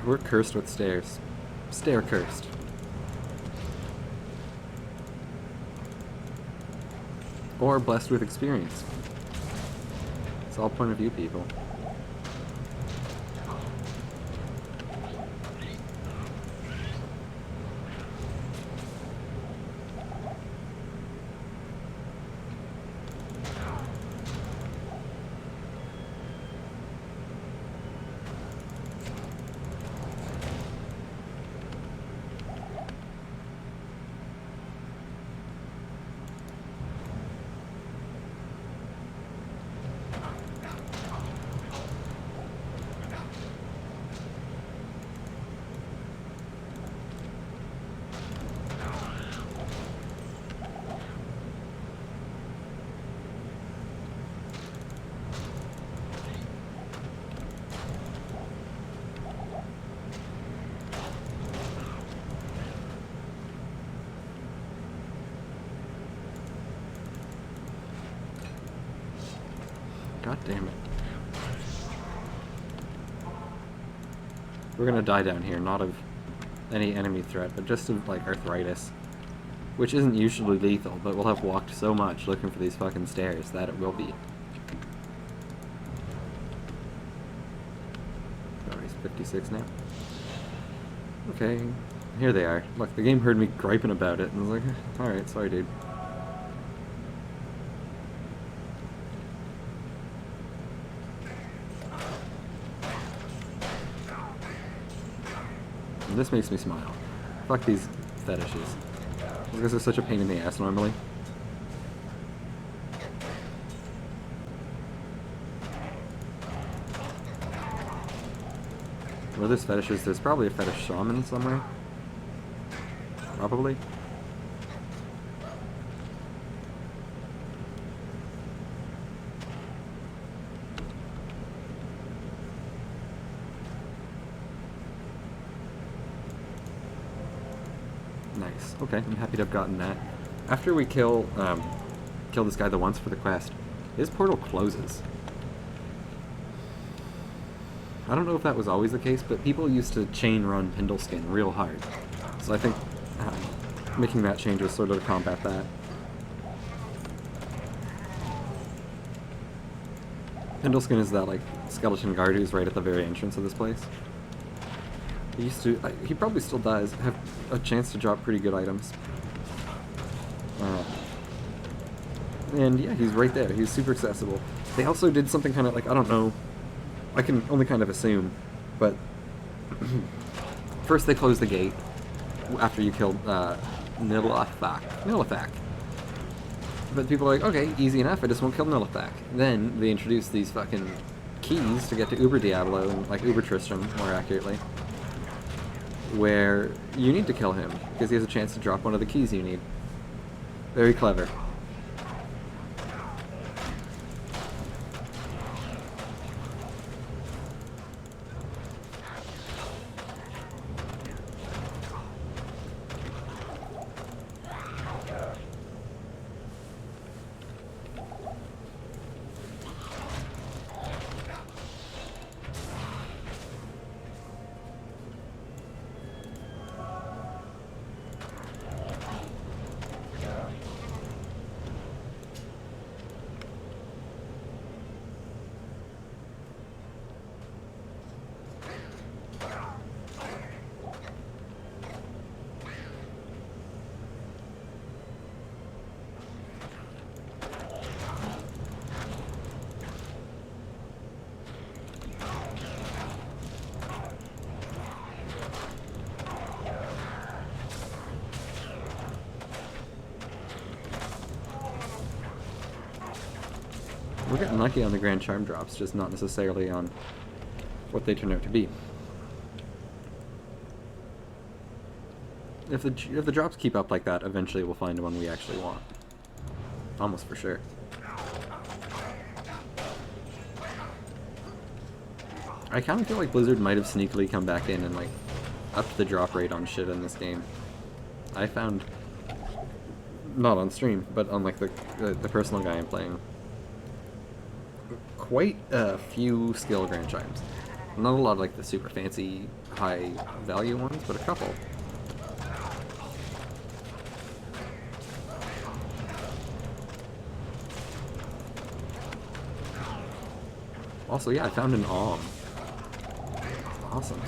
We're cursed with stairs. Stair cursed. Or blessed with experience. It's all point of view, people. God damn it. We're gonna die down here, not of any enemy threat, but just of, like, arthritis. Which isn't usually lethal, but we'll have walked so much looking for these fucking stairs that it will be. Oh, he's 56 now. Okay, here they are. Look, the game heard me griping about it, and was like, alright, sorry dude. And this makes me smile. Fuck these fetishes. Because they're such a pain in the ass normally. Where there's fetishes, there's probably a fetish shaman somewhere. Probably. Nice. Okay, I'm happy to have gotten that. After we kill this guy the once for the quest, his portal closes. I don't know if that was always the case, but people used to chain run Pindleskin real hard. So I think making that change was sort of to combat that. Pindleskin is that, like, skeleton guard who's right at the very entrance of this place. He used to, he probably still does, have a chance to drop pretty good items. And yeah, he's right there. He's super accessible. They also did something kind of like, I don't know, I can only kind of assume, but first they closed the gate after you killed Nilithak. But people are like, okay, easy enough, I just won't kill Nilithak. Then they introduced these fucking keys to get to Uber Diablo, and like Uber Tristram, more accurately, where you need to kill him, because he has a chance to drop one of the keys you need. Very clever. We're getting lucky on the Grand Charm drops, just not necessarily on what they turn out to be. If the drops keep up like that, eventually we'll find one we actually want. Almost for sure. I kind of feel like Blizzard might have sneakily come back in and like upped the drop rate on shit in this game. I found, not on stream, but on like the personal guy I'm playing, quite a few skill Grand Chimes. Not a lot of like the super fancy high value ones, but a couple. Also, yeah, I found an Om. Awesome.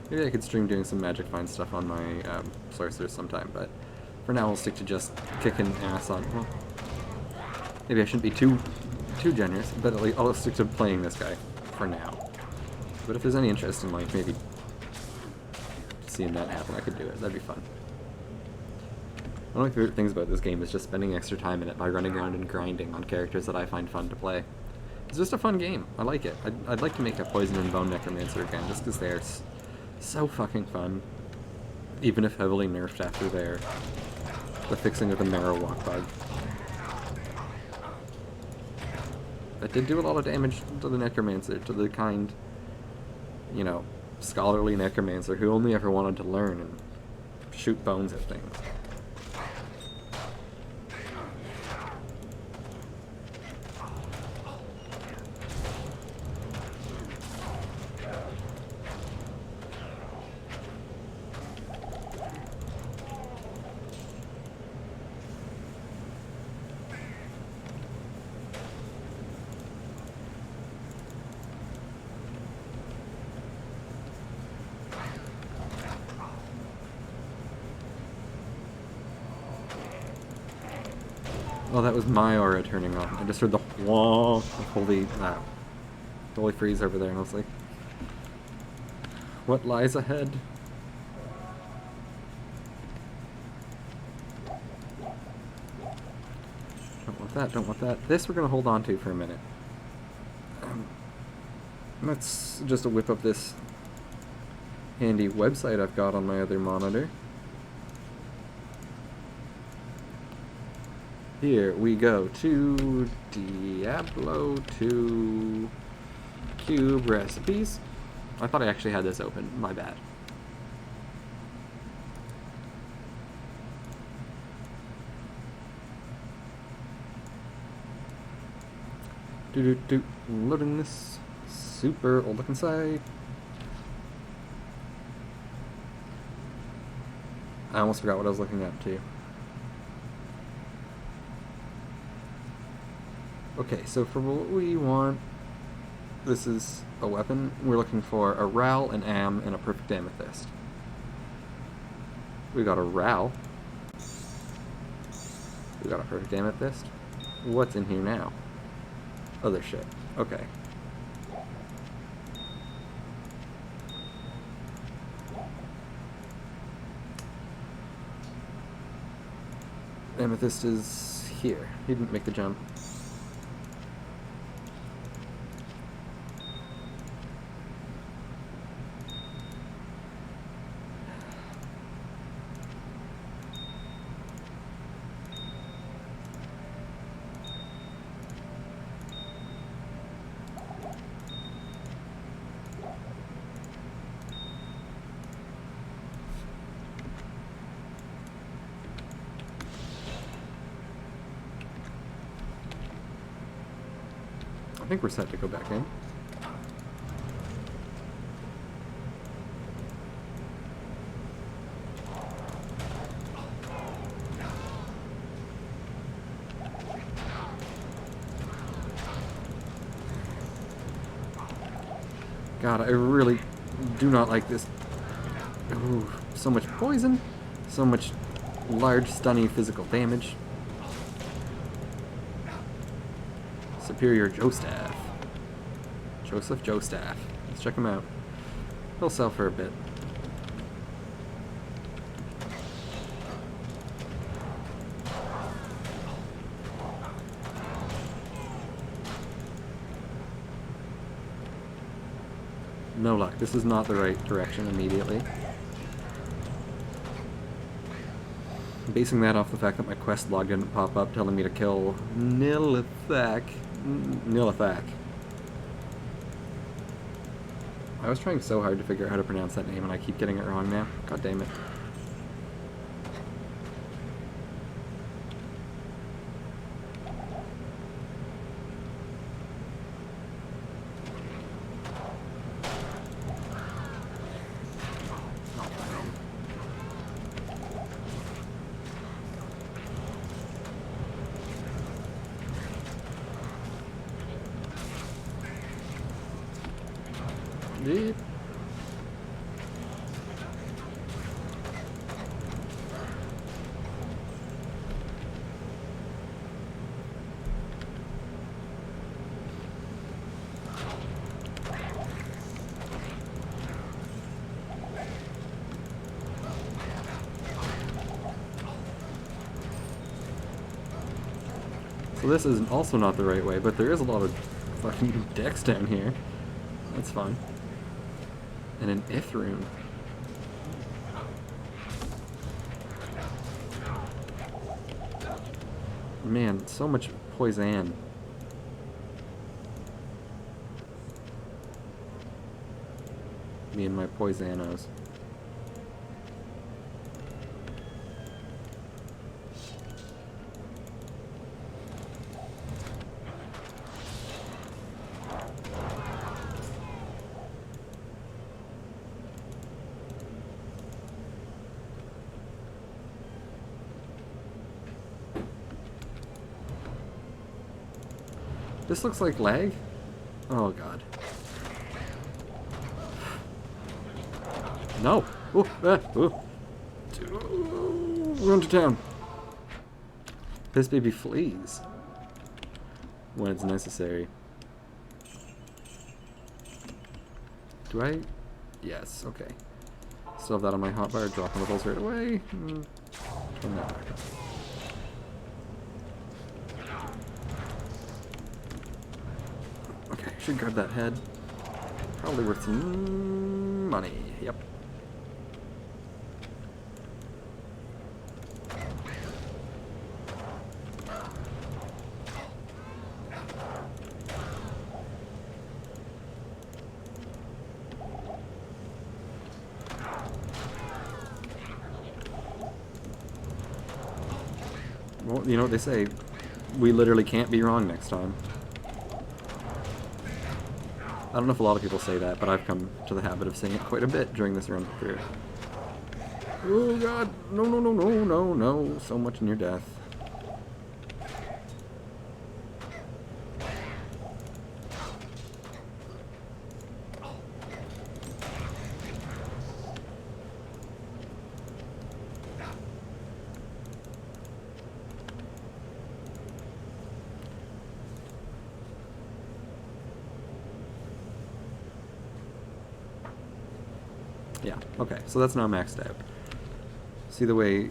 Maybe I could stream doing some Magic Find stuff on my Sorcerer sometime, but for now I'll stick to just kicking ass on... Well, maybe I shouldn't be too generous, but at least I'll stick to playing this guy for now. But if there's any interest in, like, maybe seeing that happen, I could do it. That'd be fun. One of my favorite things about this game is just spending extra time in it by running around and grinding on characters that I find fun to play. It's just a fun game. I like it. I'd like to make a Poison and Bone Necromancer again, just because they're so fucking fun. Even if heavily nerfed after the fixing of the Marrow Walk bug. That did do a lot of damage to the Necromancer, to the kind, you know, scholarly Necromancer who only ever wanted to learn and shoot bones at things. Oh, that was my aura turning on. I just heard the wall of holy freeze over there, and I was like, what lies ahead? Don't want that, don't want that. This we're gonna hold on to for a minute. Let's just whip up this handy website I've got on my other monitor. Here we go to Diablo 2 Cube recipes. I thought I actually had this open. My bad. Loading this super old looking site. I almost forgot what I was looking at too. Okay, so for what we want, this is a weapon. We're looking for a Ral, an Am, and a perfect amethyst. We got a Ral. We got a perfect amethyst. What's in here now? Other shit. Okay. Amethyst is here. He didn't make the jump. I think we're set to go back in. God, I really do not like this. Ooh, so much poison, so much large, stunning physical damage. Superior Joestaff. Joseph Joestaff. Let's check him out. He'll sell for a bit. No luck. This is not the right direction immediately. Basing that off the fact that my quest log didn't pop up telling me to kill Nilithak. I was trying so hard to figure out how to pronounce that name and I keep getting it wrong now. God damn it. Deep. So this is also not the right way, but there is a lot of fucking decks down here. That's fun. And an Ith rune. Man, so much poison. Me and my poisanos. This looks like lag? Oh god. No! Ooh, ooh. Run to town. Pissbaby flees when it's necessary. Do I? Yes, okay. Still have that on my hotbar, dropping the balls right away. Turn that back up. Okay, should grab that head. Probably worth some money. Yep. Well, you know what they say. We literally can't be wrong next time. I don't know if a lot of people say that, but I've come to the habit of saying it quite a bit during this run through. Oh god, no, no, no, no, no, no, so much near death. Yeah, okay, so that's now maxed out. See the way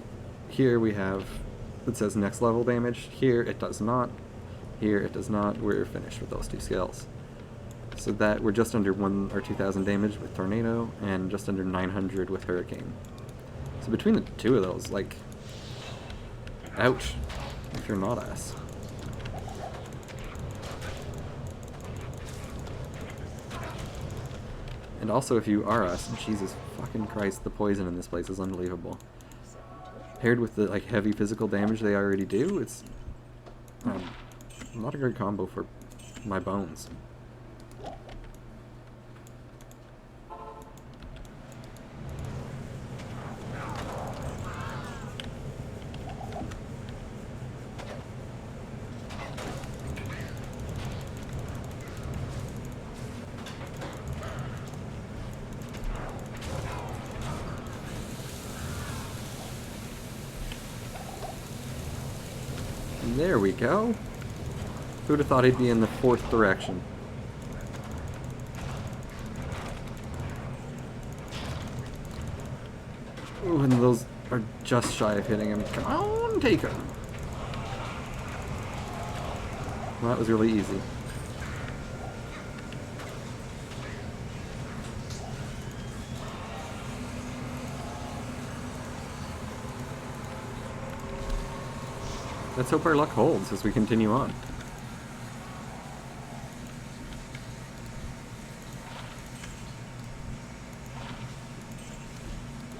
here we have, it says next level damage, here it does not, here it does not, we're finished with those two skills. So that we're just under 1,000 or 2,000 damage with Tornado, and just under 900 with Hurricane. So between the two of those, like, ouch, if you're not us. And also if you are us, Jesus fucking Christ, the poison in this place is unbelievable. Paired with the like heavy physical damage they already do, it's not a great combo for my bones. There we go. Who'd have thought he'd be in the fourth direction? Ooh, and those are just shy of hitting him. Come on, take him. Well, that was really easy. Let's hope our luck holds as we continue on.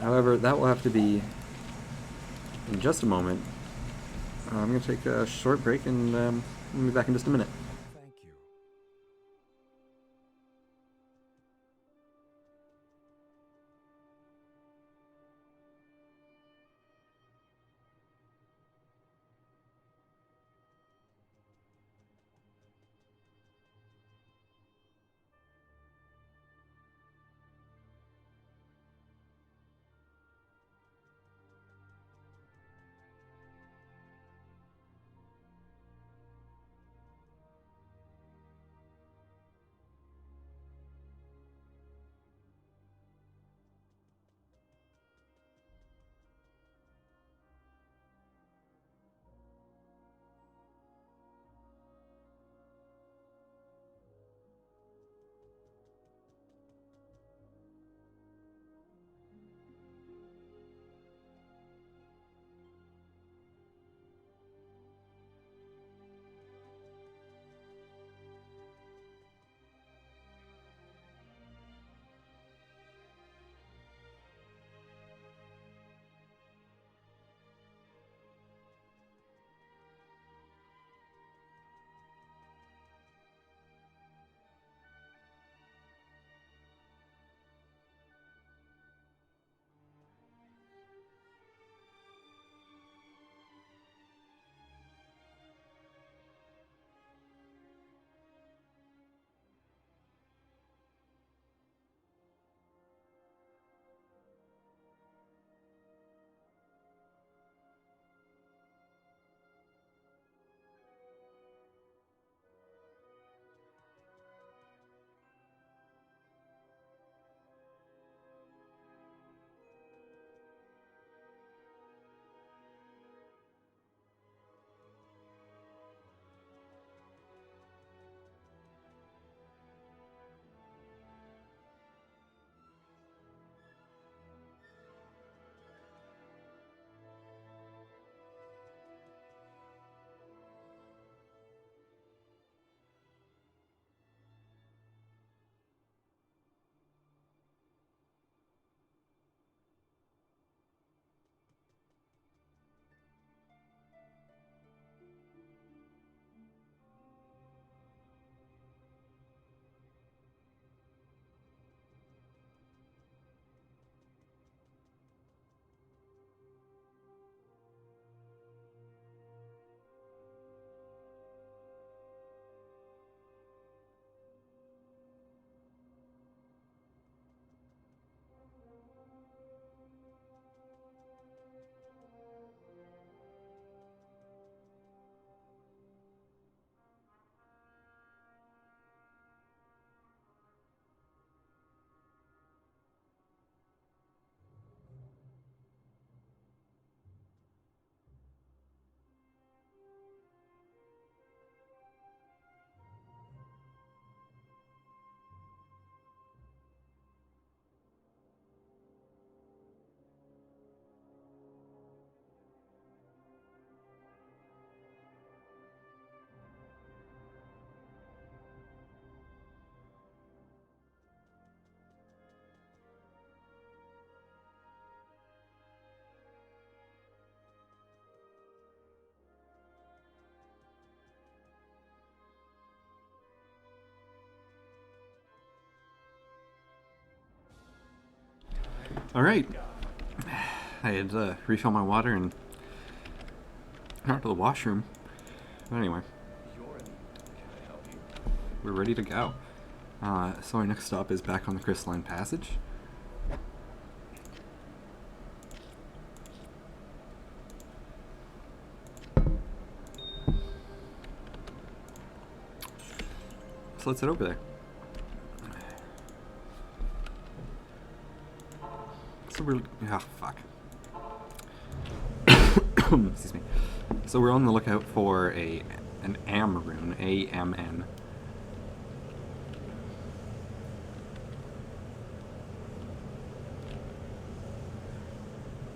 However, that will have to be in just a moment. I'm going to take a short break and we'll be back in just a minute. Thank you. Alright. I had to refill my water and went to the washroom. But anyway, we're ready to go. So our next stop is back on the Crystalline Passage. So let's head over there. So we're... fuck. Excuse me. So we're on the lookout for an AM rune, A-M-N.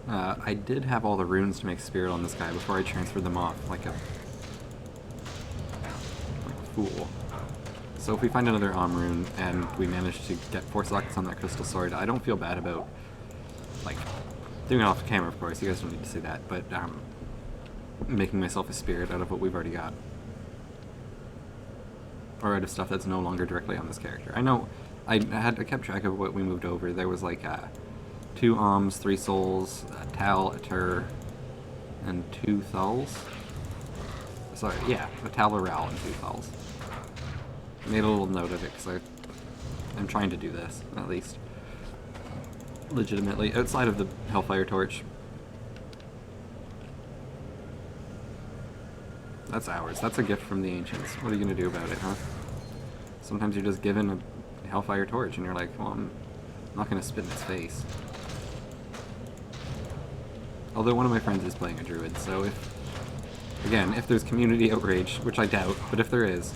I did have all the runes to make spirit on this guy before I transferred them off, like a fool. So if we find another rune and we manage to get 4 sockets on that crystal sword, I don't feel bad about, like, doing it off the camera, of course, you guys don't need to see that, but making myself a spirit out of what we've already got. Or out of stuff that's no longer directly on this character. I know, I kept track of what we moved over. There was like 2 Alms, 3 Souls, a Tal, a Tur, and 2 Thulls. Sorry, yeah, a Tal, a Ral, and 2 Thulls. I made a little note of it because I'm trying to do this, at least. Legitimately, outside of the Hellfire Torch. That's ours. That's a gift from the Ancients. What are you going to do about it, huh? Sometimes you're just given a Hellfire Torch and you're like, well, I'm not going to spit in its face. Although one of my friends is playing a druid, so if there's community outrage, which I doubt, but if there is,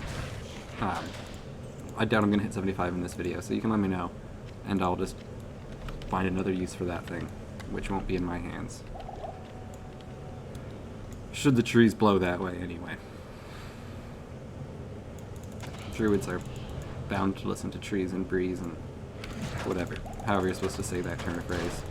I doubt I'm going to hit 75 in this video, so you can let me know, and I'll just find another use for that thing, which won't be in my hands. Should the trees blow that way, anyway. Druids are bound to listen to trees and breeze and whatever, however you're supposed to say that turn of phrase.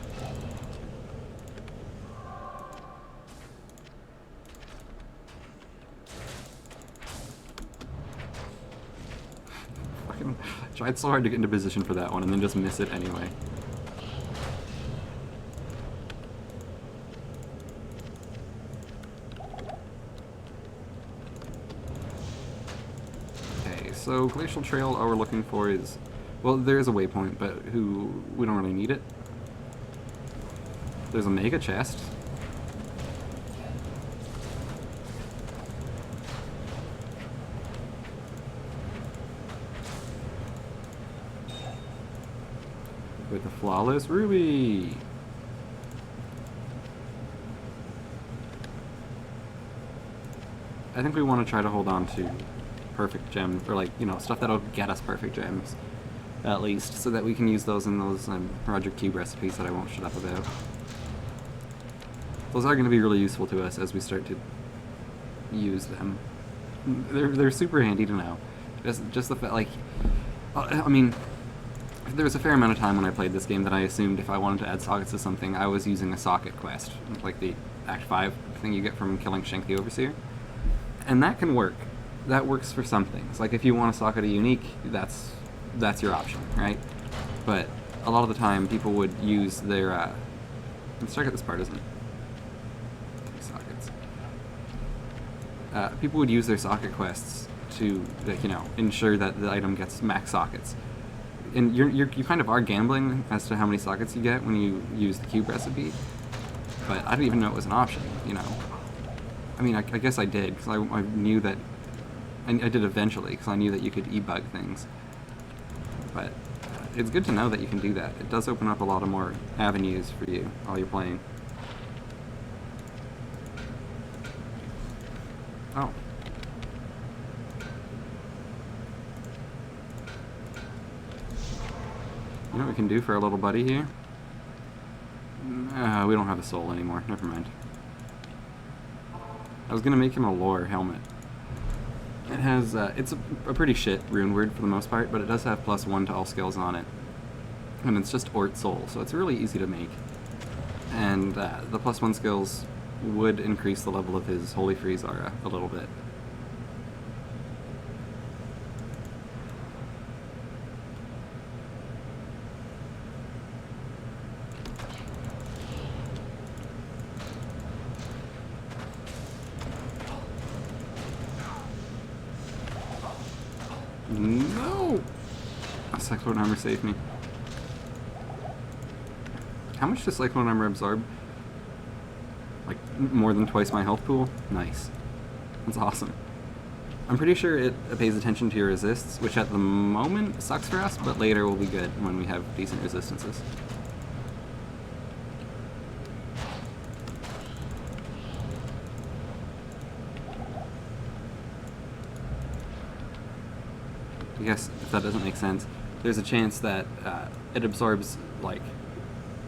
Fucking tried so hard to get into position for that one and then just miss it anyway. So Glacial Trail, all we're looking for is, well, there is a waypoint, but we don't really need it. There's a mega chest. With the flawless ruby. I think we want to try to hold on to perfect gems, or like, you know, stuff that'll get us perfect gems, at least, so that we can use those in those Roger Cube recipes that I won't shut up about. Those are going to be really useful to us as we start to use them. They're super handy to know. Just the fact, like, I mean, there was a fair amount of time when I played this game that I assumed if I wanted to add sockets to something, I was using a socket quest, like the Act 5 thing you get from killing Shank the Overseer. And that can work. That works for some things. Like if you want to socket a unique, that's your option, right? But a lot of the time, people would use their. Let's check out this part, isn't it? 3 sockets. People would use their socket quests to, like, you know, ensure that the item gets max sockets. And you kind of are gambling as to how many sockets you get when you use the cube recipe. But I didn't even know it was an option, you know. I mean, I guess I did because I knew that. I did eventually, because I knew that you could e-bug things. But it's good to know that you can do that. It does open up a lot of more avenues for you while you're playing. Oh. You know what we can do for our little buddy here? We don't have a soul anymore. Never mind. I was going to make him a lore helmet. It has, it's a pretty shit rune word for the most part, but it does have +1 to all skills on it. And it's just Ort Soul, so it's really easy to make. And the +1 skills would increase the level of his Holy Freeze aura a little bit. No! Cyclone Armor saved me. How much does Cyclone Armor absorb? Like, more than twice my health pool? Nice. That's awesome. I'm pretty sure it pays attention to your resists, which at the moment sucks for us, but later will be good when we have decent resistances. I guess if that doesn't make sense, there's a chance that it absorbs like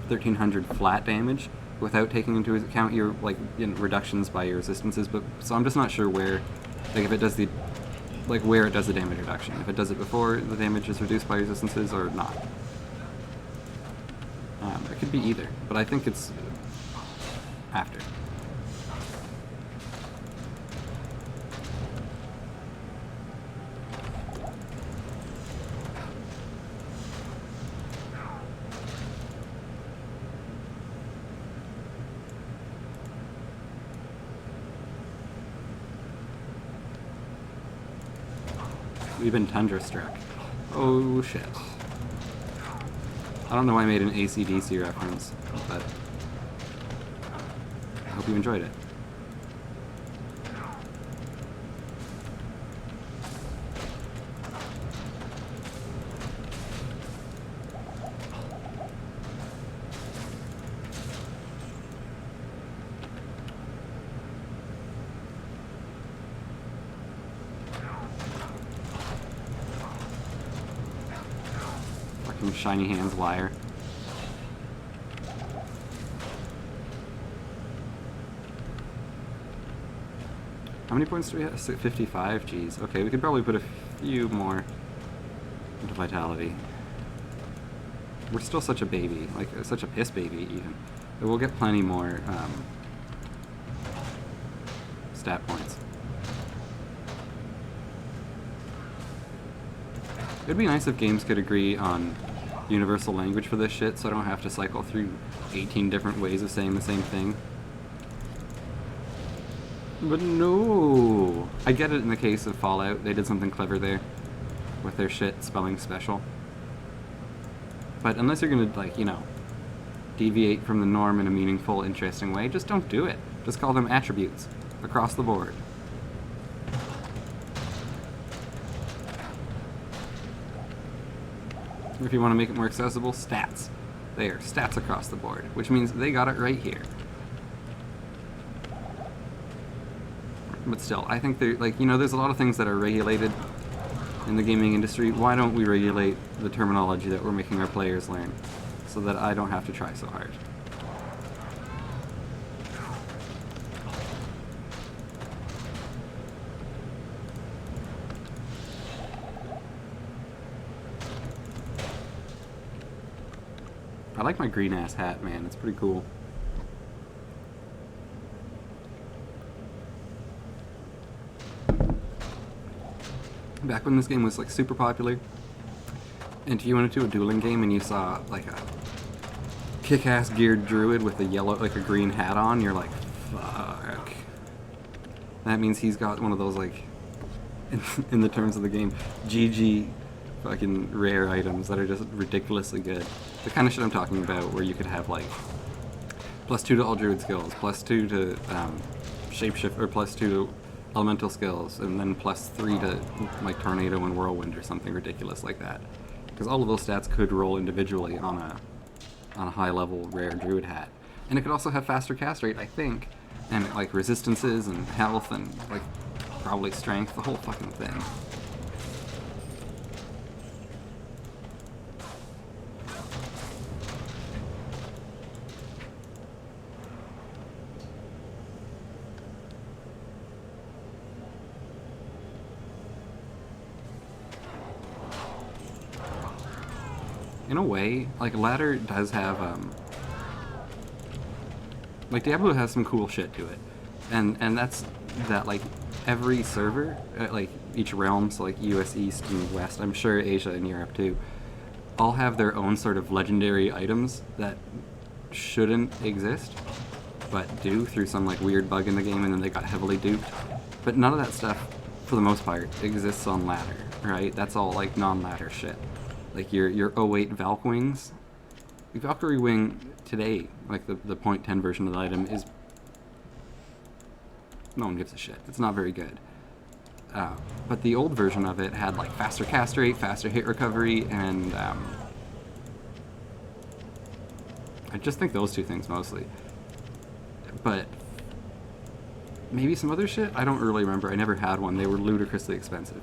1300 flat damage without taking into account your reductions by your resistances. But so I'm just not sure where, like if it does the, like where it does the damage reduction. If it does it before the damage is reduced by resistances or not. It could be either, but I think it's after. We've been tundra struck. Oh shit. I don't know why I made an AC/DC reference, but I hope you enjoyed it. Shiny hands liar. How many points do we have? 55? Jeez. Okay, we could probably put a few more into vitality. We're still such a baby, like such a piss baby even. But we'll get plenty more stat points. It'd be nice if games could agree on universal language for this shit, so I don't have to cycle through 18 different ways of saying the same thing. But no! I get it in the case of Fallout, they did something clever there with their shit spelling special. But unless you're gonna, like, you know, deviate from the norm in a meaningful, interesting way, just don't do it. Just call them attributes across the board. If you want to make it more accessible, stats. There, stats across the board, which means they got it right here. But still, I think they're, like, you know, there's a lot of things that are regulated in the gaming industry. Why don't we regulate the terminology that we're making our players learn so that I don't have to try so hard? I like my green ass hat, man. It's pretty cool. Back when this game was like super popular, and if you went into a dueling game and you saw like a kick-ass geared druid with a yellow, like a green hat on, you're like, fuck. That means he's got one of those, like, in the terms of the game, GG fucking rare items that are just ridiculously good. The kind of shit I'm talking about, where you could have like +2 to all druid skills, +2 to shapeshift, or +2 to elemental skills, and then +3 to like tornado and whirlwind or something ridiculous like that. Because all of those stats could roll individually on a high level rare druid hat, and it could also have faster cast rate, I think, and like resistances and health and like probably strength, the whole fucking thing. In a way, like, ladder does have, like, Diablo has some cool shit to it. And that's that, like, every server, like, each realm, so, like, US East and West, I'm sure Asia and Europe, too, all have their own sort of legendary items that shouldn't exist, but do through some, like, weird bug in the game, and then they got heavily duped. But none of that stuff, for the most part, exists on ladder. right? That's all like non-ladder shit. Like your '08 Valk wings, the Valkyrie wing today, like the .10 version of the item is, no one gives a shit. It's not very good. But the old version of it had like faster cast rate, faster hit recovery, and I just think those two things mostly. But maybe some other shit? I don't really remember. I never had one. They were ludicrously expensive.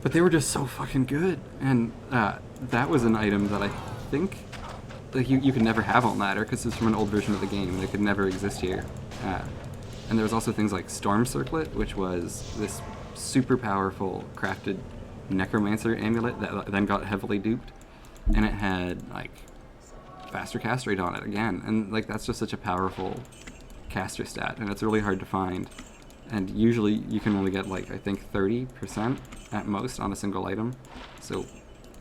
But they were just so fucking good. And that was an item that I think like you could never have on ladder because it's from an old version of the game. They could never exist here. And there was also things like Storm Circlet, which was this super powerful crafted necromancer amulet that then got heavily duped. And it had like faster cast rate on it again. And like that's just such a powerful caster stat, and it's really hard to find. And usually you can only get like I think 30% at most on a single item. So,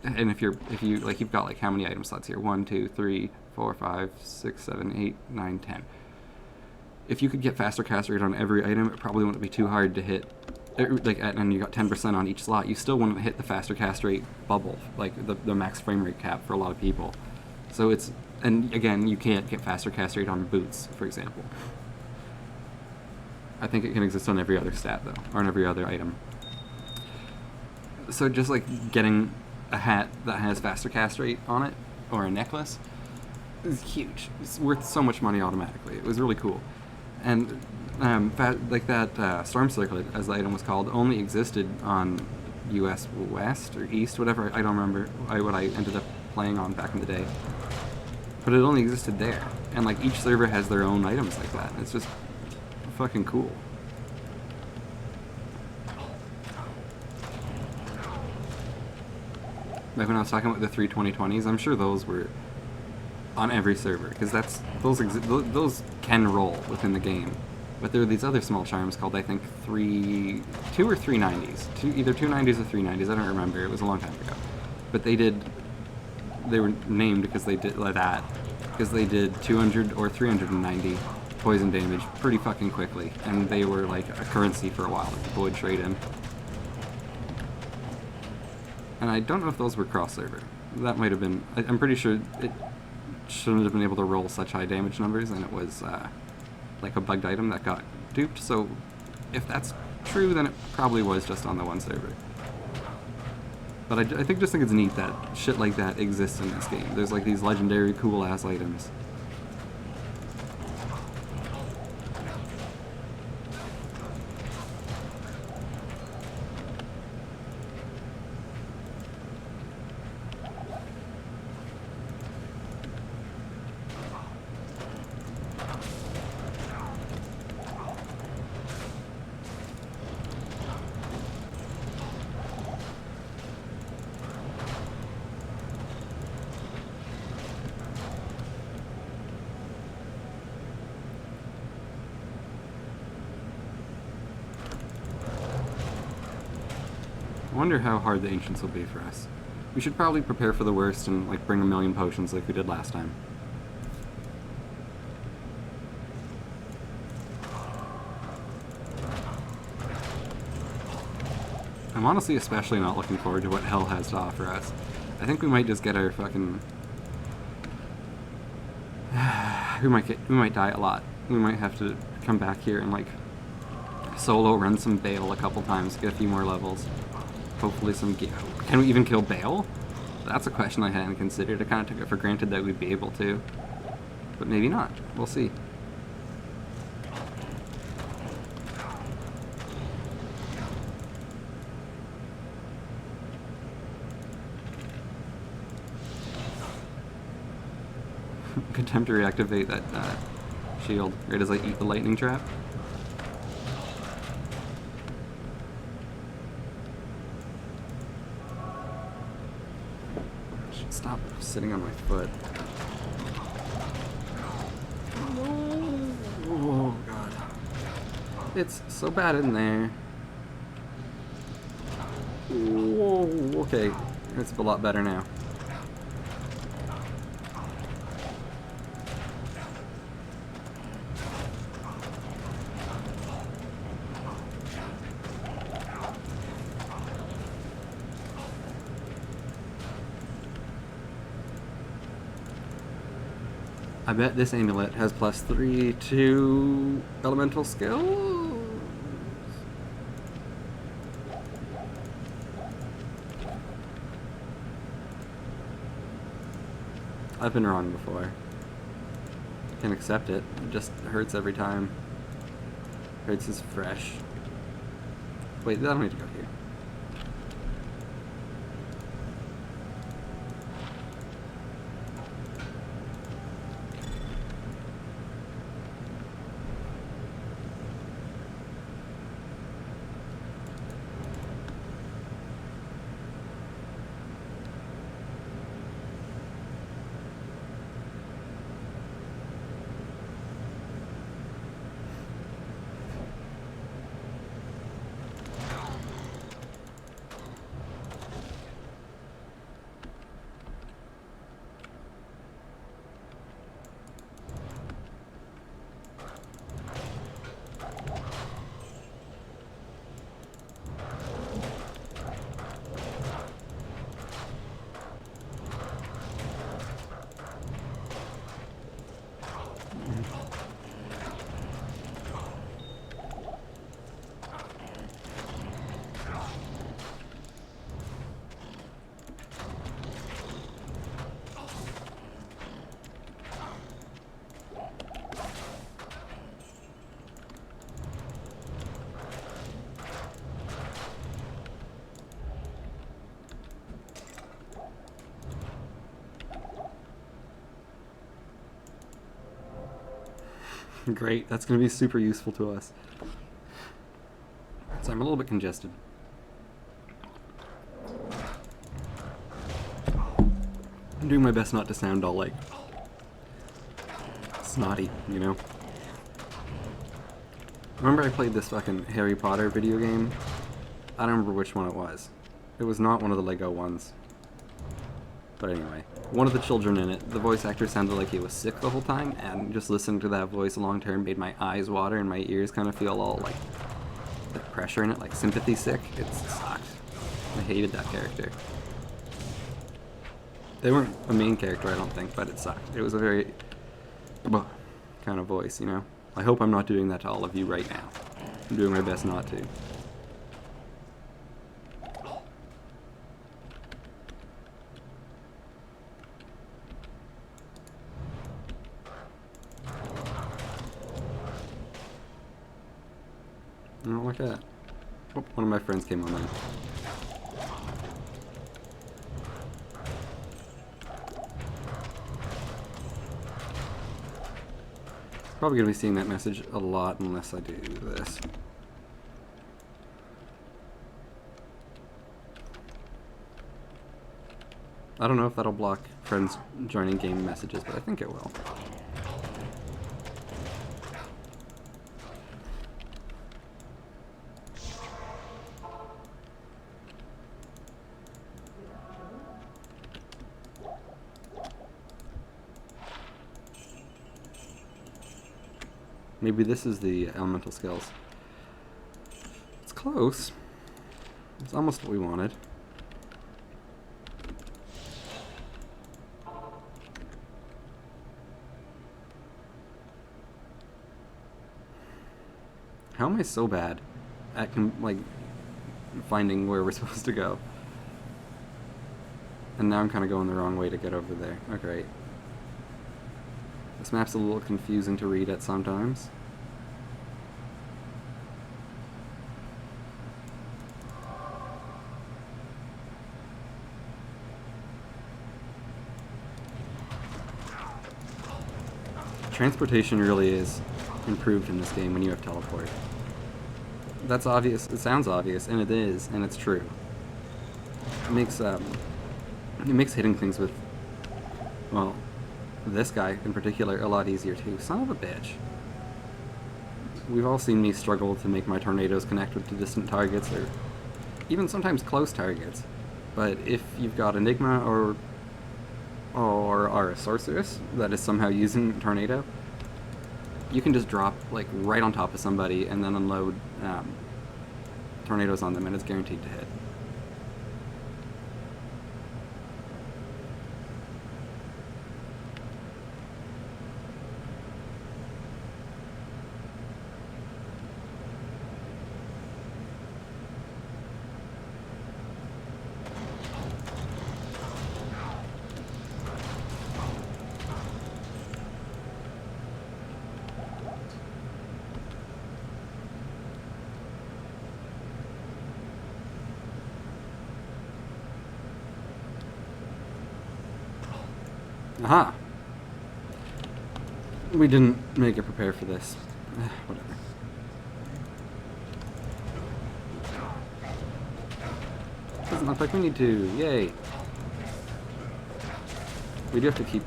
and if you like you've got like how many item slots here? 1, 2, 3, 4, 5, 6, 7, 8, 9, 10. If you could get faster cast rate on every item, it probably wouldn't be too hard to hit. Like, and you got 10% on each slot, you still wouldn't hit the faster cast rate bubble, like the max frame rate cap for a lot of people. So it's, and again, you can't get faster cast rate on boots, for example. I think it can exist on every other stat, though, or on every other item. So just like getting a hat that has faster cast rate on it, or a necklace, is huge. It's worth so much money automatically. It was really cool. And like that Storm Circlet, as the item was called, only existed on US West or East, whatever, I don't remember what I ended up playing on back in the day. But it only existed there. And like each server has their own items like that. It's just fucking cool. Like when I was talking about the 3 2020s, I'm sure those were on every server, because those can roll within the game. But there are these other small charms called, I think, 2 or 3 90s. Either 2 90s or 3 90s, I don't remember, it was a long time ago. But they were named because they did like that, because they did 200 or 390 poison damage pretty fucking quickly, and they were like a currency for a while that people would trade in. And I don't know if those were cross-server. That might have been, I'm pretty sure it shouldn't have been able to roll such high damage numbers, and it was like a bugged item that got duped, so if that's true, then it probably was just on the one server. But I just think it's neat that shit like that exists in this game. There's like these legendary cool-ass items. I wonder how hard the Ancients will be for us. We should probably prepare for the worst and like bring 1,000,000 potions like we did last time. I'm honestly especially not looking forward to what Hell has to offer us. I think we might just get our fucking... we might die a lot. We might have to come back here and like solo run some Bale a couple times, get a few more levels. Hopefully some... Can we even kill Bale? That's a question I hadn't considered. I kind of took it for granted that we'd be able to. But maybe not. We'll see. Good time to reactivate that shield right as I eat the lightning trap. Stop sitting on my foot. Oh god. It's so bad in there. Whoa, okay. It's a lot better now. I bet this amulet has +3 to elemental skills. I've been wrong before. I can accept it. It just hurts every time. Hurts is fresh. Wait, I don't need to go here. Great, that's going to be super useful to us. So I'm a little bit congested. I'm doing my best not to sound all like snotty, you know? Remember I played this fucking Harry Potter video game? I don't remember which one it was. It was not one of the Lego ones. But anyway, one of the children in it, the voice actor sounded like he was sick the whole time, and just listening to that voice long term made my eyes water and my ears kind of feel all like the pressure in it, like sympathy sick. It sucked. I hated that character. They weren't a main character, I don't think, but it sucked. It was a very kind of voice, you know? I hope I'm not doing that to all of you right now. I'm doing my best not to. I don't like that. Oh, one of my friends came online. Probably gonna be seeing that message a lot unless I do this. I don't know if that'll block friends joining game messages, but I think it will. Maybe this is the elemental skills. It's close. It's almost what we wanted. How am I so bad at like finding where we're supposed to go? And now I'm kind of going the wrong way to get over there. Oh, great. This map's a little confusing to read at sometimes. Transportation really is improved in this game when you have teleport. That's obvious. It sounds obvious, and it is, and it's true. It makes hitting things with, well, this guy in particular a lot easier too. Son of a bitch. We've all seen me struggle to make my tornadoes connect with distant targets, or even sometimes close targets. But if you've got Enigma or are a sorceress that is somehow using tornado, you can just drop like right on top of somebody and then unload tornadoes on them, and it's guaranteed to hit. Aha! We didn't make it prepare for this. Whatever. Doesn't look like we need to. Yay! We do have to keep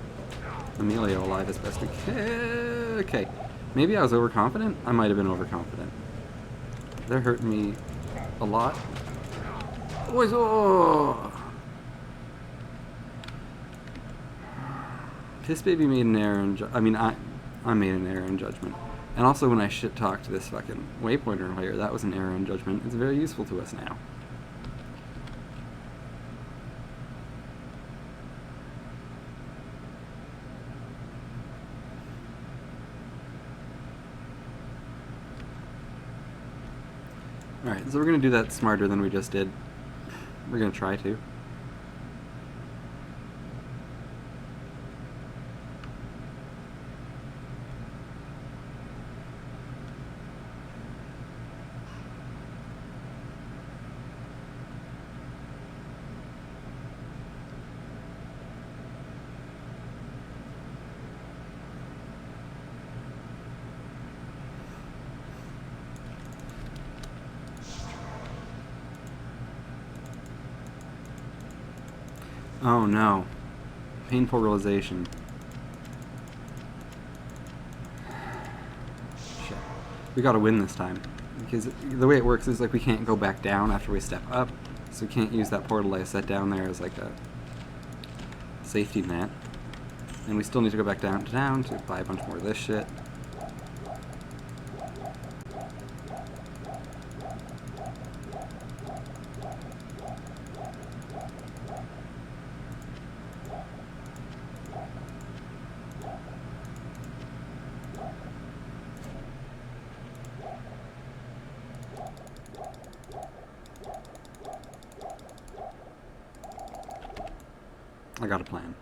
Emilio alive as best we can. Okay. Maybe I was overconfident? I might have been overconfident. They're hurting me a lot. Oh! Pissbaby made an error in I made an error in judgment. And also when I shit-talked this fucking waypointer player, that was an error in judgment. It's very useful to us now. Alright, so we're going to do that smarter than we just did. We're going to try to. Oh no. Painful realization. Shit. We gotta win this time. Because the way it works is like we can't go back down after we step up. So we can't use that portal I set down there as like a safety net. And we still need to go back down to buy a bunch more of this shit. I got a plan.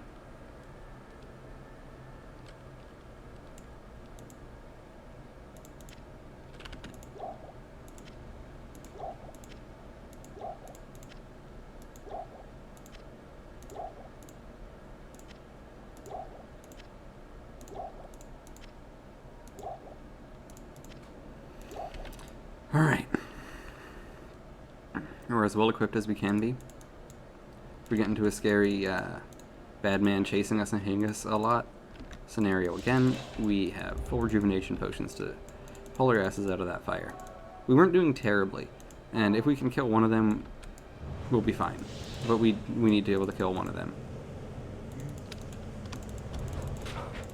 Alright. We're as well equipped as we can be. If we get into a scary bad man chasing us and hitting us a lot scenario again, we have full rejuvenation potions to pull our asses out of that fire. We weren't doing terribly, and if we can kill one of them, we'll be fine. But we need to be able to kill one of them.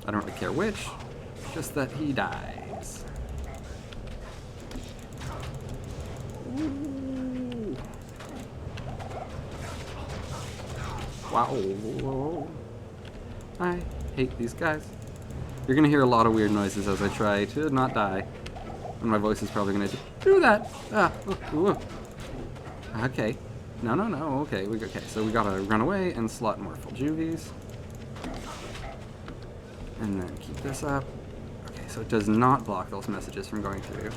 I don't really care which, just that he dies. Ooh. Wow. I hate these guys. You're gonna hear a lot of weird noises as I try to not die. And my voice is probably gonna do that. Okay. No. Okay. Okay. So we gotta run away and slot more full juvies. And then keep this up. Okay, so it does not block those messages from going through.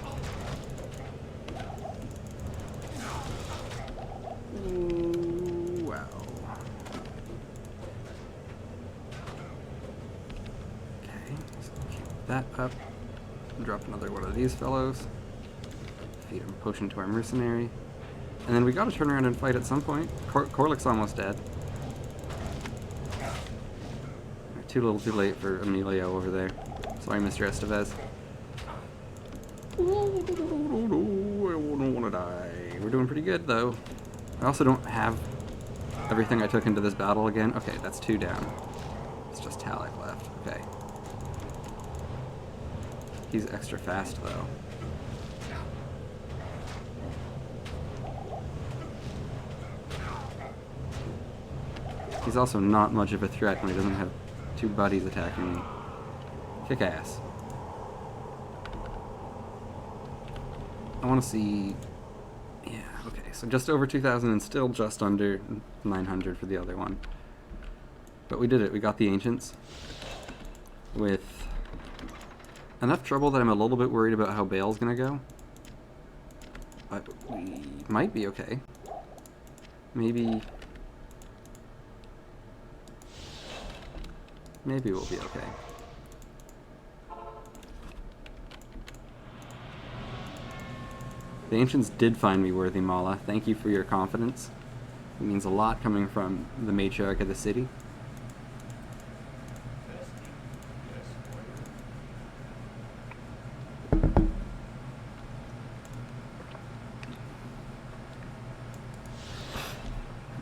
Ooh, wow. Okay, so keep that up. Drop another one of these fellows. Feed him a potion to our mercenary. And then we gotta turn around and fight at some point. Corlic's almost dead. Too little too late for Emilio over there. Sorry, Mr. Estevez. I don't want to die. We're doing pretty good, though. I also don't have everything I took into this battle again. Okay, that's 2 down. It's just Talek left. Okay. He's extra fast, though. He's also not much of a threat when he doesn't have 2 buddies attacking me. Kick ass. I want to see... Yeah, okay, so just over 2,000 and still just under 900 for the other one. But we did it. We got the Ancients. With enough trouble that I'm a little bit worried about how Bale's gonna go. But we might be okay. Maybe... Maybe we'll be okay. The ancients did find me worthy, Mala. Thank you for your confidence. It means a lot coming from the matriarch of the city.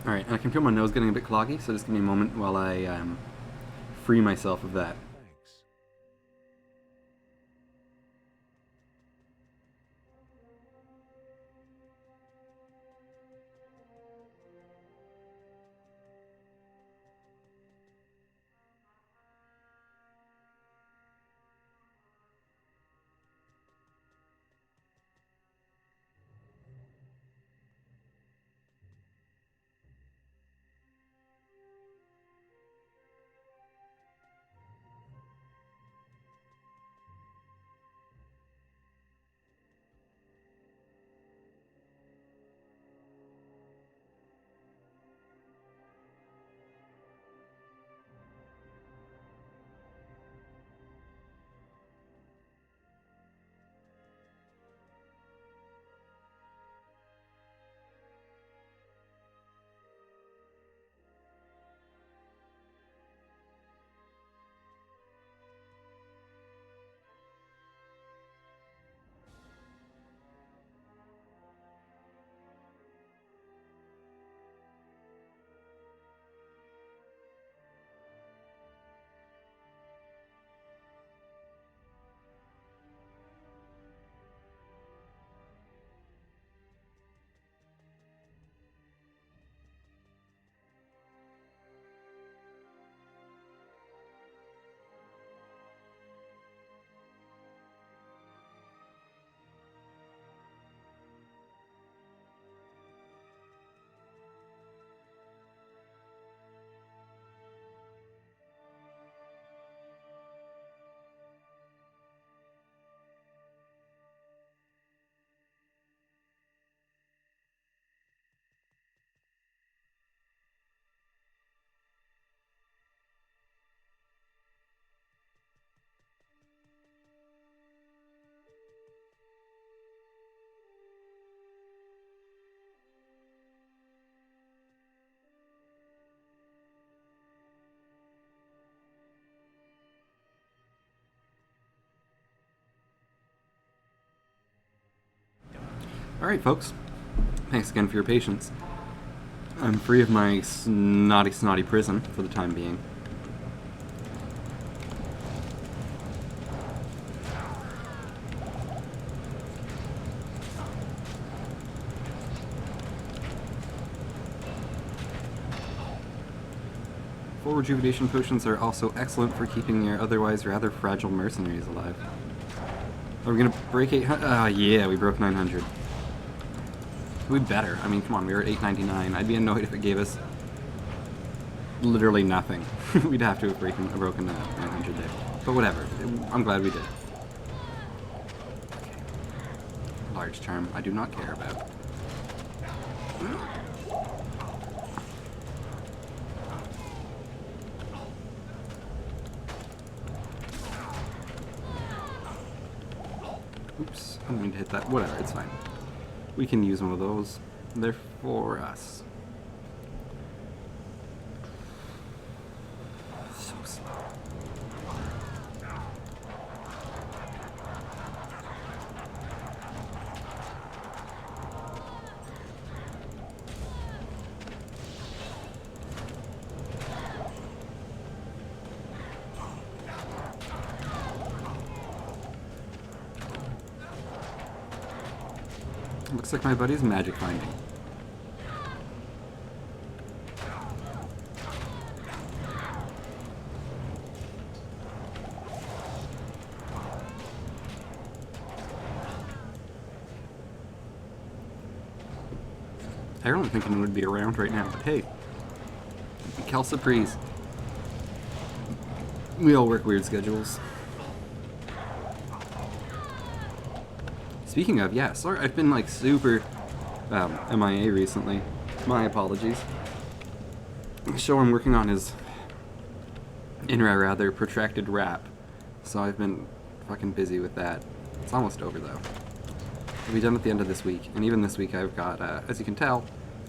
Alright, and I can feel my nose getting a bit cloggy, so just give me a moment while I free myself of that. Thanks. Alright, folks. Thanks again for your patience. I'm free of my snotty prison for the time being. Full rejuvenation potions are also excellent for keeping your otherwise rather fragile mercenaries alive. Are we gonna break 800? Yeah, we broke 900. We better. I mean, come on, we were at 899. I'd be annoyed if it gave us literally nothing. We'd have to have broken 900 there. But whatever. I'm glad we did. Okay. Large charm. I do not care about. Oops. I didn't mean to hit that. Whatever. It's fine. We can use one of those. They're for us. So slow. Looks like my buddy's magic finding. I wasn't thinking it would be around right now, but hey, quelle surprise. We all work weird schedules. Speaking of, yeah, sorry, I've been like super MIA recently. My apologies. The show I'm working on is in a rather protracted wrap. So I've been fucking busy with that. It's almost over though. I'll be done at the end of this week, and even this week I've got, as you can tell,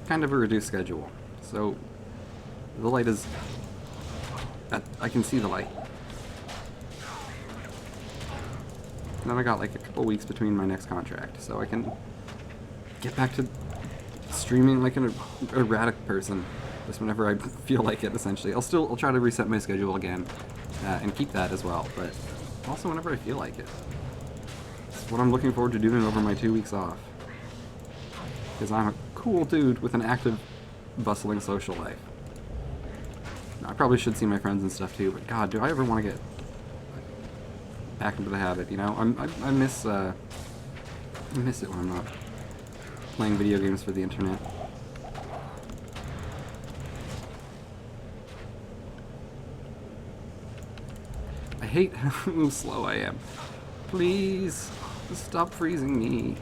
kind of a reduced schedule. So the light is... I can see the light. And then I got like a couple weeks between my next contract, so I can get back to streaming like an erratic person, just whenever I feel like it. Essentially, I'll try to reset my schedule again and keep that as well, but also whenever I feel like it. It's what I'm looking forward to doing over my 2 weeks off, because I'm a cool dude with an active, bustling social life. Now, I probably should see my friends and stuff too, but God, do I ever want to get back into the habit? You know, I miss it when I'm not playing video games for the internet. I hate how slow I am. Please, stop freezing me.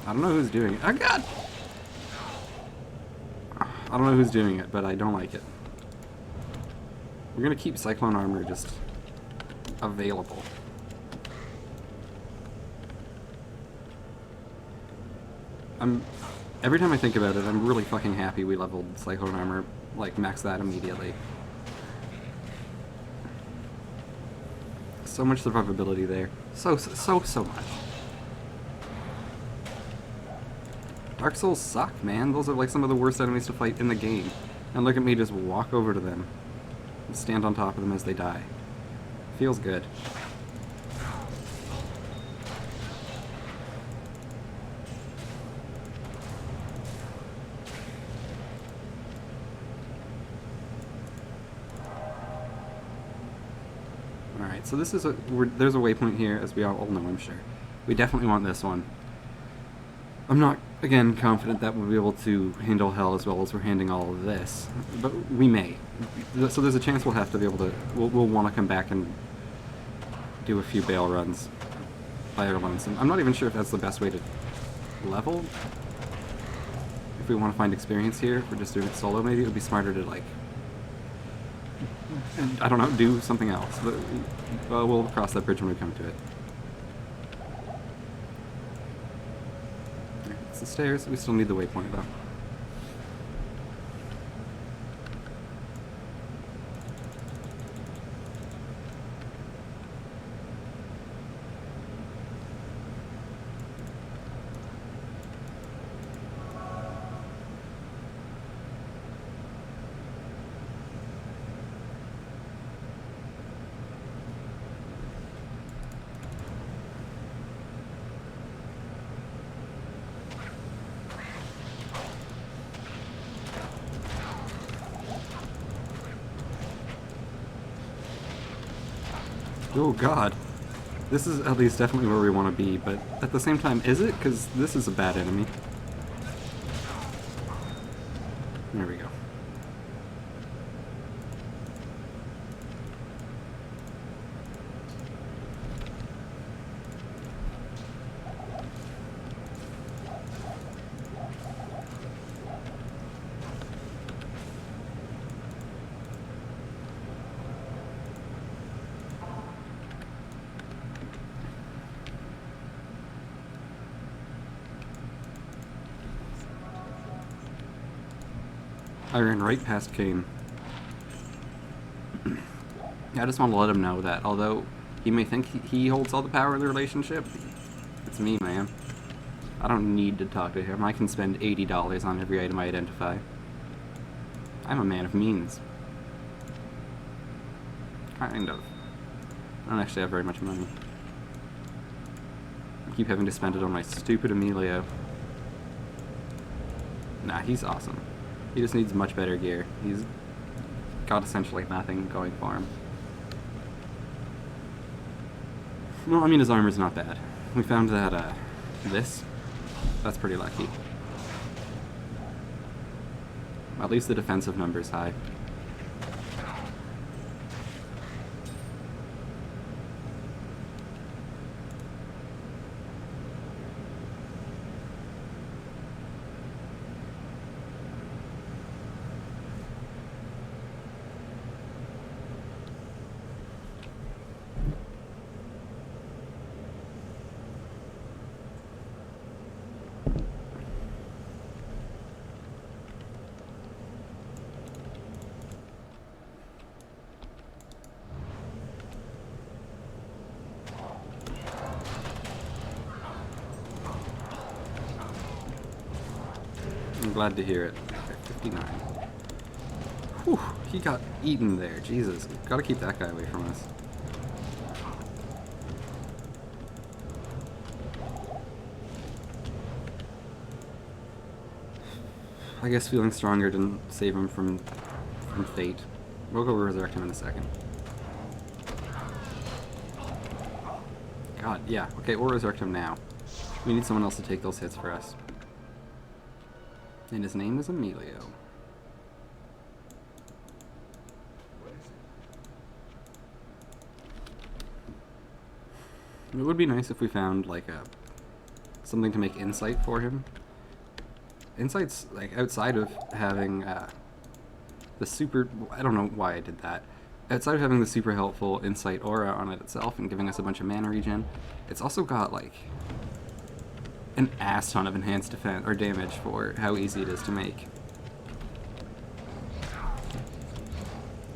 I don't know who's doing it. Oh God! I don't know who's doing it, but I don't like it. We're gonna keep Cyclone Armor just available. Every time I think about it, I'm really fucking happy we leveled Cyclone Armor, like maxed that immediately. So much survivability there. So much. Dark Souls suck, man. Those are like some of the worst enemies to fight in the game. And look at me just walk over to them and stand on top of them as they die. Feels good. Alright, so this is there's a waypoint here, as we all know, I'm sure. We definitely want this one. I'm not, again, confident that we'll be able to handle hell as well as we're handling all of this, but we may. So there's a chance we'll have to be able to, we'll want to come back and do a few bail runs by our lonesome. I'm not even sure if that's the best way to level. If we want to find experience here, if we're just doing it solo, maybe it would be smarter to, like, I don't know, do something else, but we'll cross that bridge when we come to it. It's the stairs. We still need the waypoint, though. Oh God. This is at least definitely where we want to be, but at the same time, is it? Because this is a bad enemy. There we go. I ran right past Kane. I just want to let him know that, although he may think he holds all the power in the relationship, it's me, man. I don't need to talk to him. I can spend $80 on every item I identify. I'm a man of means. Kind of. I don't actually have very much money. I keep having to spend it on my stupid Emilio. Nah, he's awesome. He just needs much better gear. He's got essentially nothing going for him. Well, I mean, his armor's not bad. We found that, that's pretty lucky. At least the defensive number's high. glad to hear it. Okay, 59. Whew, he got eaten there. Jesus. Gotta keep that guy away from us. I guess feeling stronger didn't save him from fate. We'll go resurrect him in a second. God, yeah. Okay, we'll resurrect him now. We need someone else to take those hits for us. And his name is Emilio. It would be nice if we found, like, something to make insight for him. Insight's, like, outside of having, the super... I don't know why I did that. Outside of having the super helpful insight aura on it itself and giving us a bunch of mana regen, it's also got, like, an ass ton of enhanced defense or damage for how easy it is to make.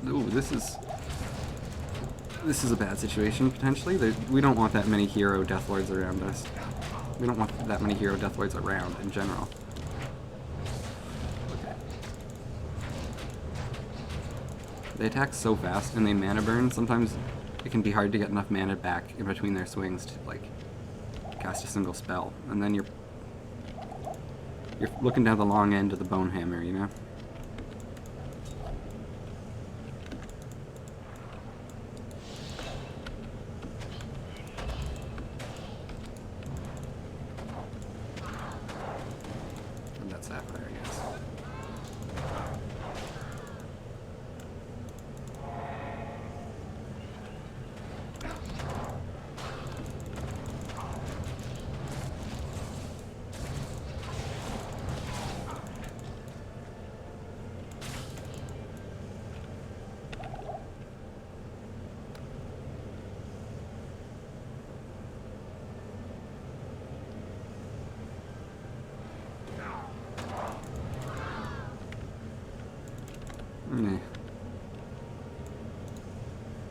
Ooh, this is a bad situation, potentially. We don't want that many hero Deathlords around us. We don't want that many hero Deathlords around, in general. Okay. They attack so fast and they mana burn, sometimes it can be hard to get enough mana back in between their swings to, like, cast a single spell. And then you're looking down the long end of the bone hammer, you know?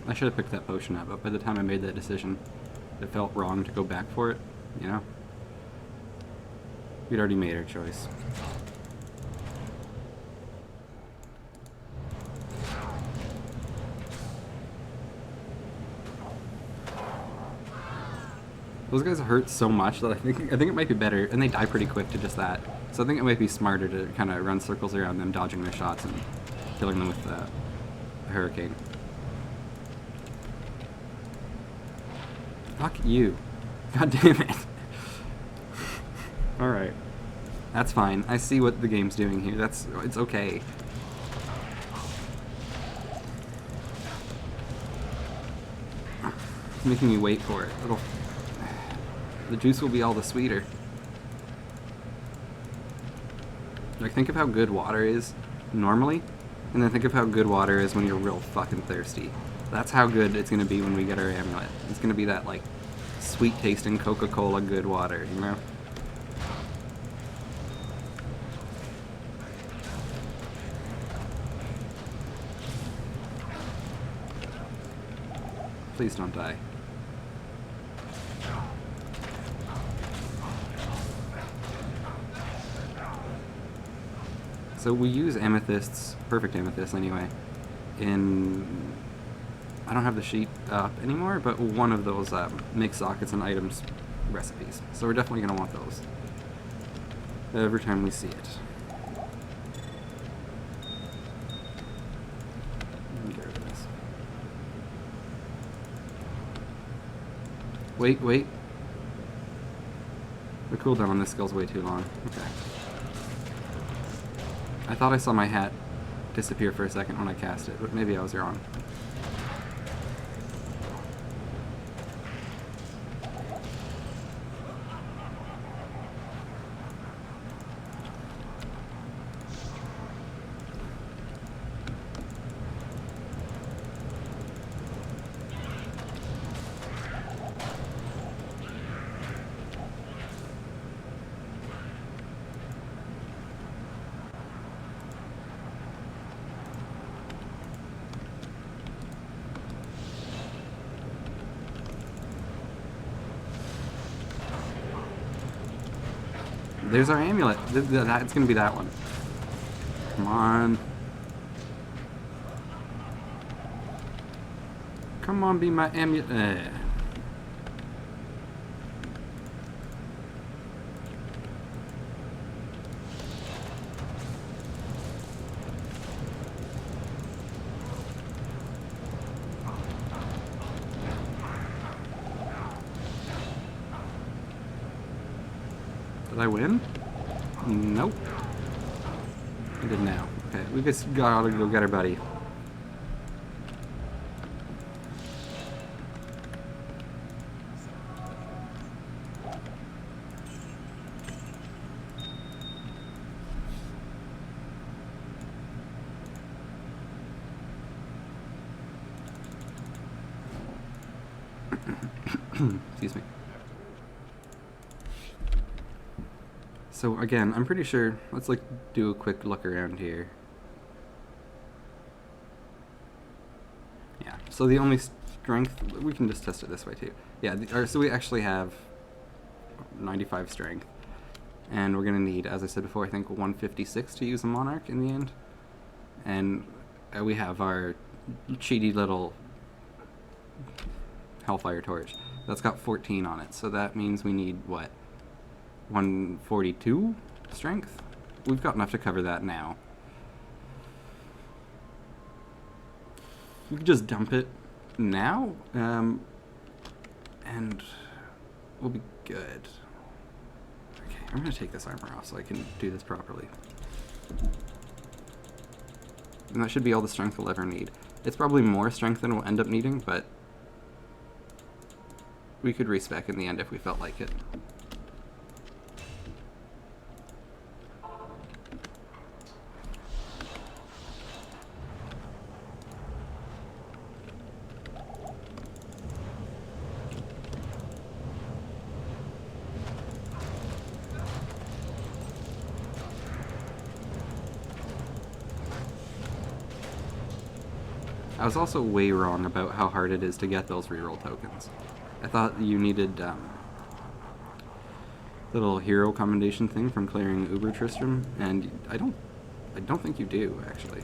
I should have picked that potion up, but by the time I made that decision, it felt wrong to go back for it, you know? We'd already made our choice. Those guys hurt so much that I think it might be better, and they die pretty quick to just that. So I think it might be smarter to kind of run circles around them, dodging their shots and killing them with a hurricane. Fuck you. God damn it. Alright. That's fine. I see what the game's doing here. It's okay. It's making me wait for it. The juice will be all the sweeter. Like, think of how good water is normally, and then think of how good water is when you're real fucking thirsty. That's how good it's gonna be when we get our amulet. It's gonna be that, like, sweet-tasting Coca-Cola good water, you know? Please don't die. So we use amethysts, perfect amethysts anyway, in... I don't have the sheet up anymore, but one of those make sockets and items recipes. So we're definitely going to want those every time we see it. Get rid of this. Wait. The cooldown on this skill's way too long. Okay. I thought I saw my hat disappear for a second when I cast it, but maybe I was wrong. There's our amulet. It's gonna be that one. Come on. Come on, be my amulet. Did I win? Nope. I did now. Okay, we just gotta go get our buddy. Excuse me. So again, I'm pretty sure, let's like do a quick look around here. Yeah, so the only strength, we can just test it this way too. Yeah, so we actually have 95 strength. And we're gonna need, as I said before, I think 156 to use a Monarch in the end. And we have our cheaty little Hellfire Torch. That's got 14 on it, so that means we need, what, 142 strength? We've got enough to cover that now. We could just dump it now, and we'll be good. Okay, I'm gonna take this armor off so I can do this properly. And that should be all the strength we'll ever need. It's probably more strength than we'll end up needing, but we could respec in the end if we felt like it. I was also way wrong about how hard it is to get those reroll tokens. I thought you needed little hero commendation thing from clearing Uber Tristram, and I don't think you do actually.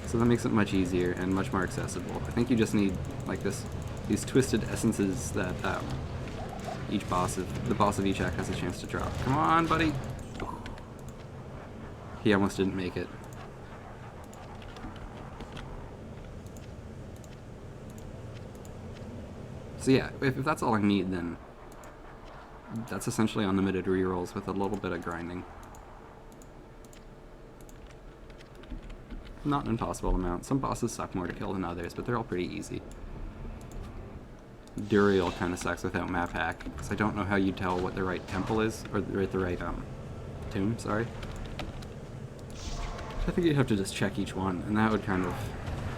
So that makes it much easier and much more accessible. I think you just need like these twisted essences that the boss of each act has a chance to drop. Come on, buddy. He almost didn't make it. So yeah, if that's all I need, then that's essentially unlimited rerolls with a little bit of grinding. Not an impossible amount. Some bosses suck more to kill than others, but they're all pretty easy. Duriel kind of sucks without map hack, because I don't know how you tell what the right temple is, or the right tomb, sorry. I think you'd have to just check each one, and that would kind of,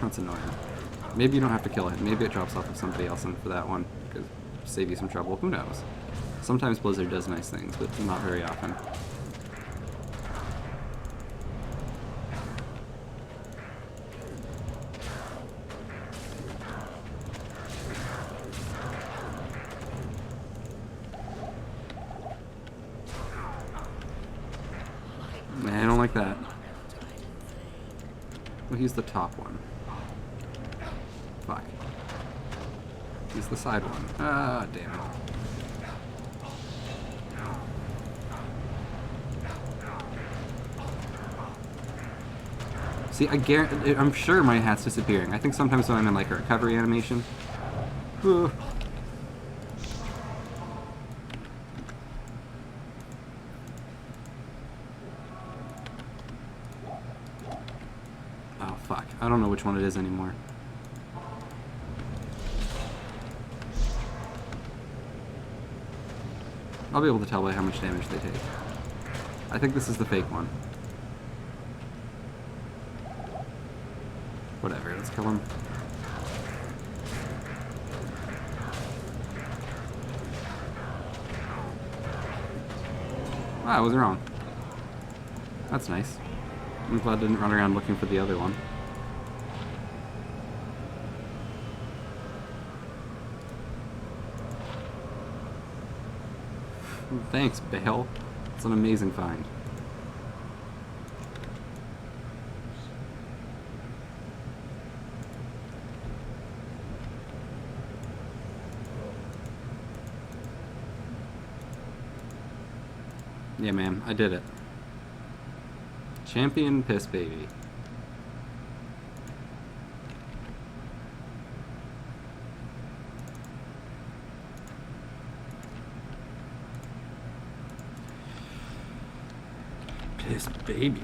that's annoying. Maybe you don't have to kill it. Maybe it drops off of somebody else in for that one, because save you some trouble. Who knows? Sometimes Blizzard does nice things, but not very often. I don't like that. Well, he's the top one. Fuck. He's the side one. Ah, damn it. See, I'm sure my hat's disappearing. I think sometimes when I'm in like a recovery animation. Oh, fuck. I don't know which one it is anymore. I'll be able to tell by how much damage they take. I think this is the fake one. Whatever, let's kill him. Ah, I was wrong. That's nice. I'm glad I didn't run around looking for the other one. Thanks, Bale. It's an amazing find. Yeah, man, I did it. Champion Pissbaby. Pissbaby.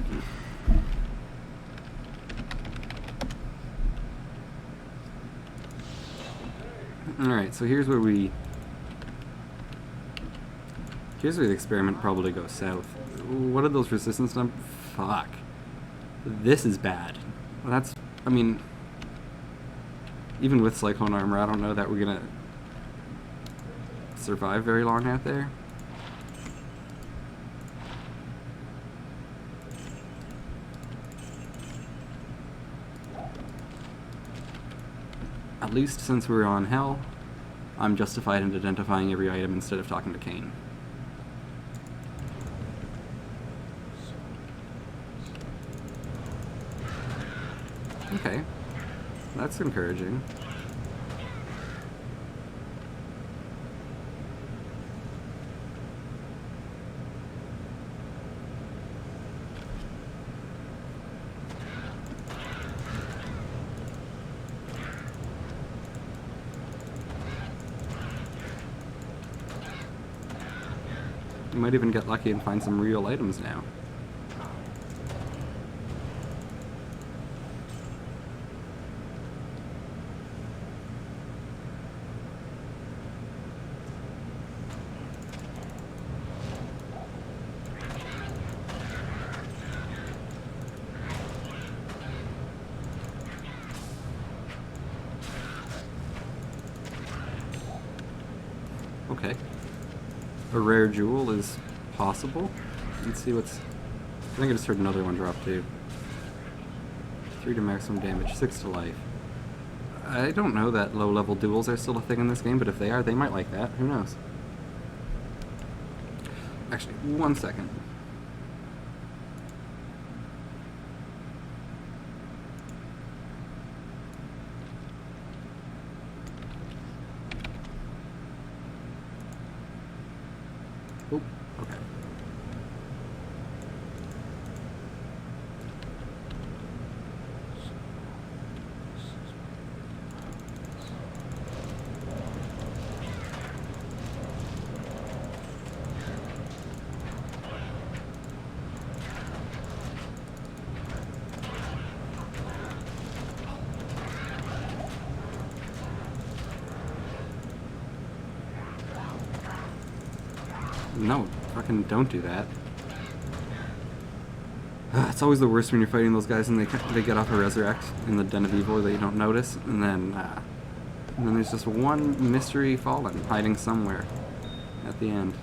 Alright, so here's where the experiment probably goes south. What are those resistance numbers? Fuck. This is bad. That's, I mean, even with Cyclone Armor, I don't know that we're gonna survive very long out there. At least since we're on Hell, I'm justified in identifying every item instead of talking to Kane. Okay, that's encouraging. You might even get lucky and find some real items now. Okay. A rare jewel is possible. Let's see what's... I think I just heard another one drop too. 3 to maximum damage, 6 to life. I don't know that low-level duels are still a thing in this game, but if they are, they might like that. Who knows? Actually, 1 second. Oh, okay. No, fucking don't do that. It's always the worst when you're fighting those guys and they get off a resurrect in the Den of Evil that you don't notice, and then there's just one mystery fallen hiding somewhere at the end.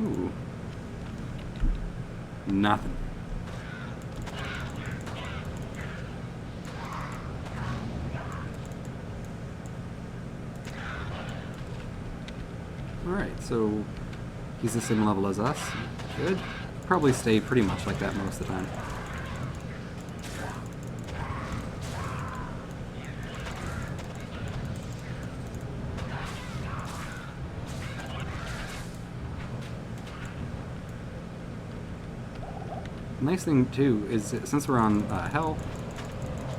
Ooh. Nothing. Alright, so he's the same level as us. Good. Probably stay pretty much like that most of the time. Nice thing too is since we're on Hell,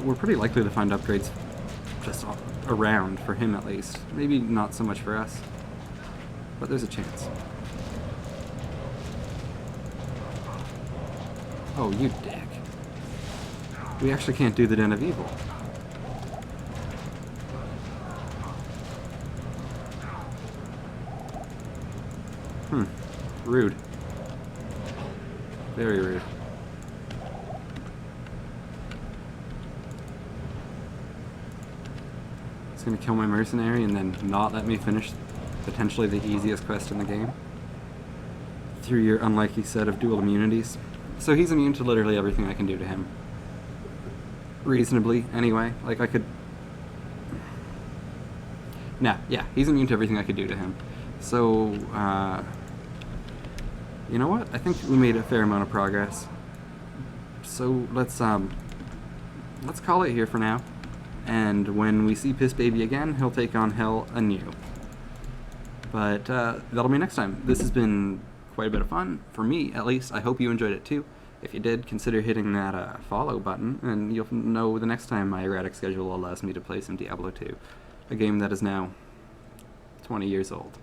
we're pretty likely to find upgrades just around, for him at least. Maybe not so much for us, but there's a chance. Oh, you dick. We actually can't do the Den of Evil. Rude. Very rude. He's gonna kill my mercenary and then not let me finish potentially the easiest quest in the game through your unlikely set of dual immunities. So he's immune to literally everything I can do to him. Reasonably, anyway. Like, I could... Nah, yeah, he's immune to everything I could do to him. So, you know what? I think we made a fair amount of progress. So, let's call it here for now. And when we see Pissbaby again, he'll take on hell anew. But, that'll be next time. This has been quite a bit of fun, for me at least. I hope you enjoyed it too. If you did, consider hitting that follow button, and you'll know the next time my erratic schedule allows me to play some Diablo 2, a game that is now 20 years old.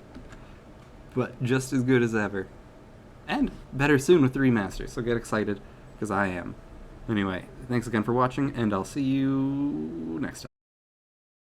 But just as good as ever. And better soon with the remaster, so get excited, because I am. Anyway, thanks again for watching, and I'll see you next time.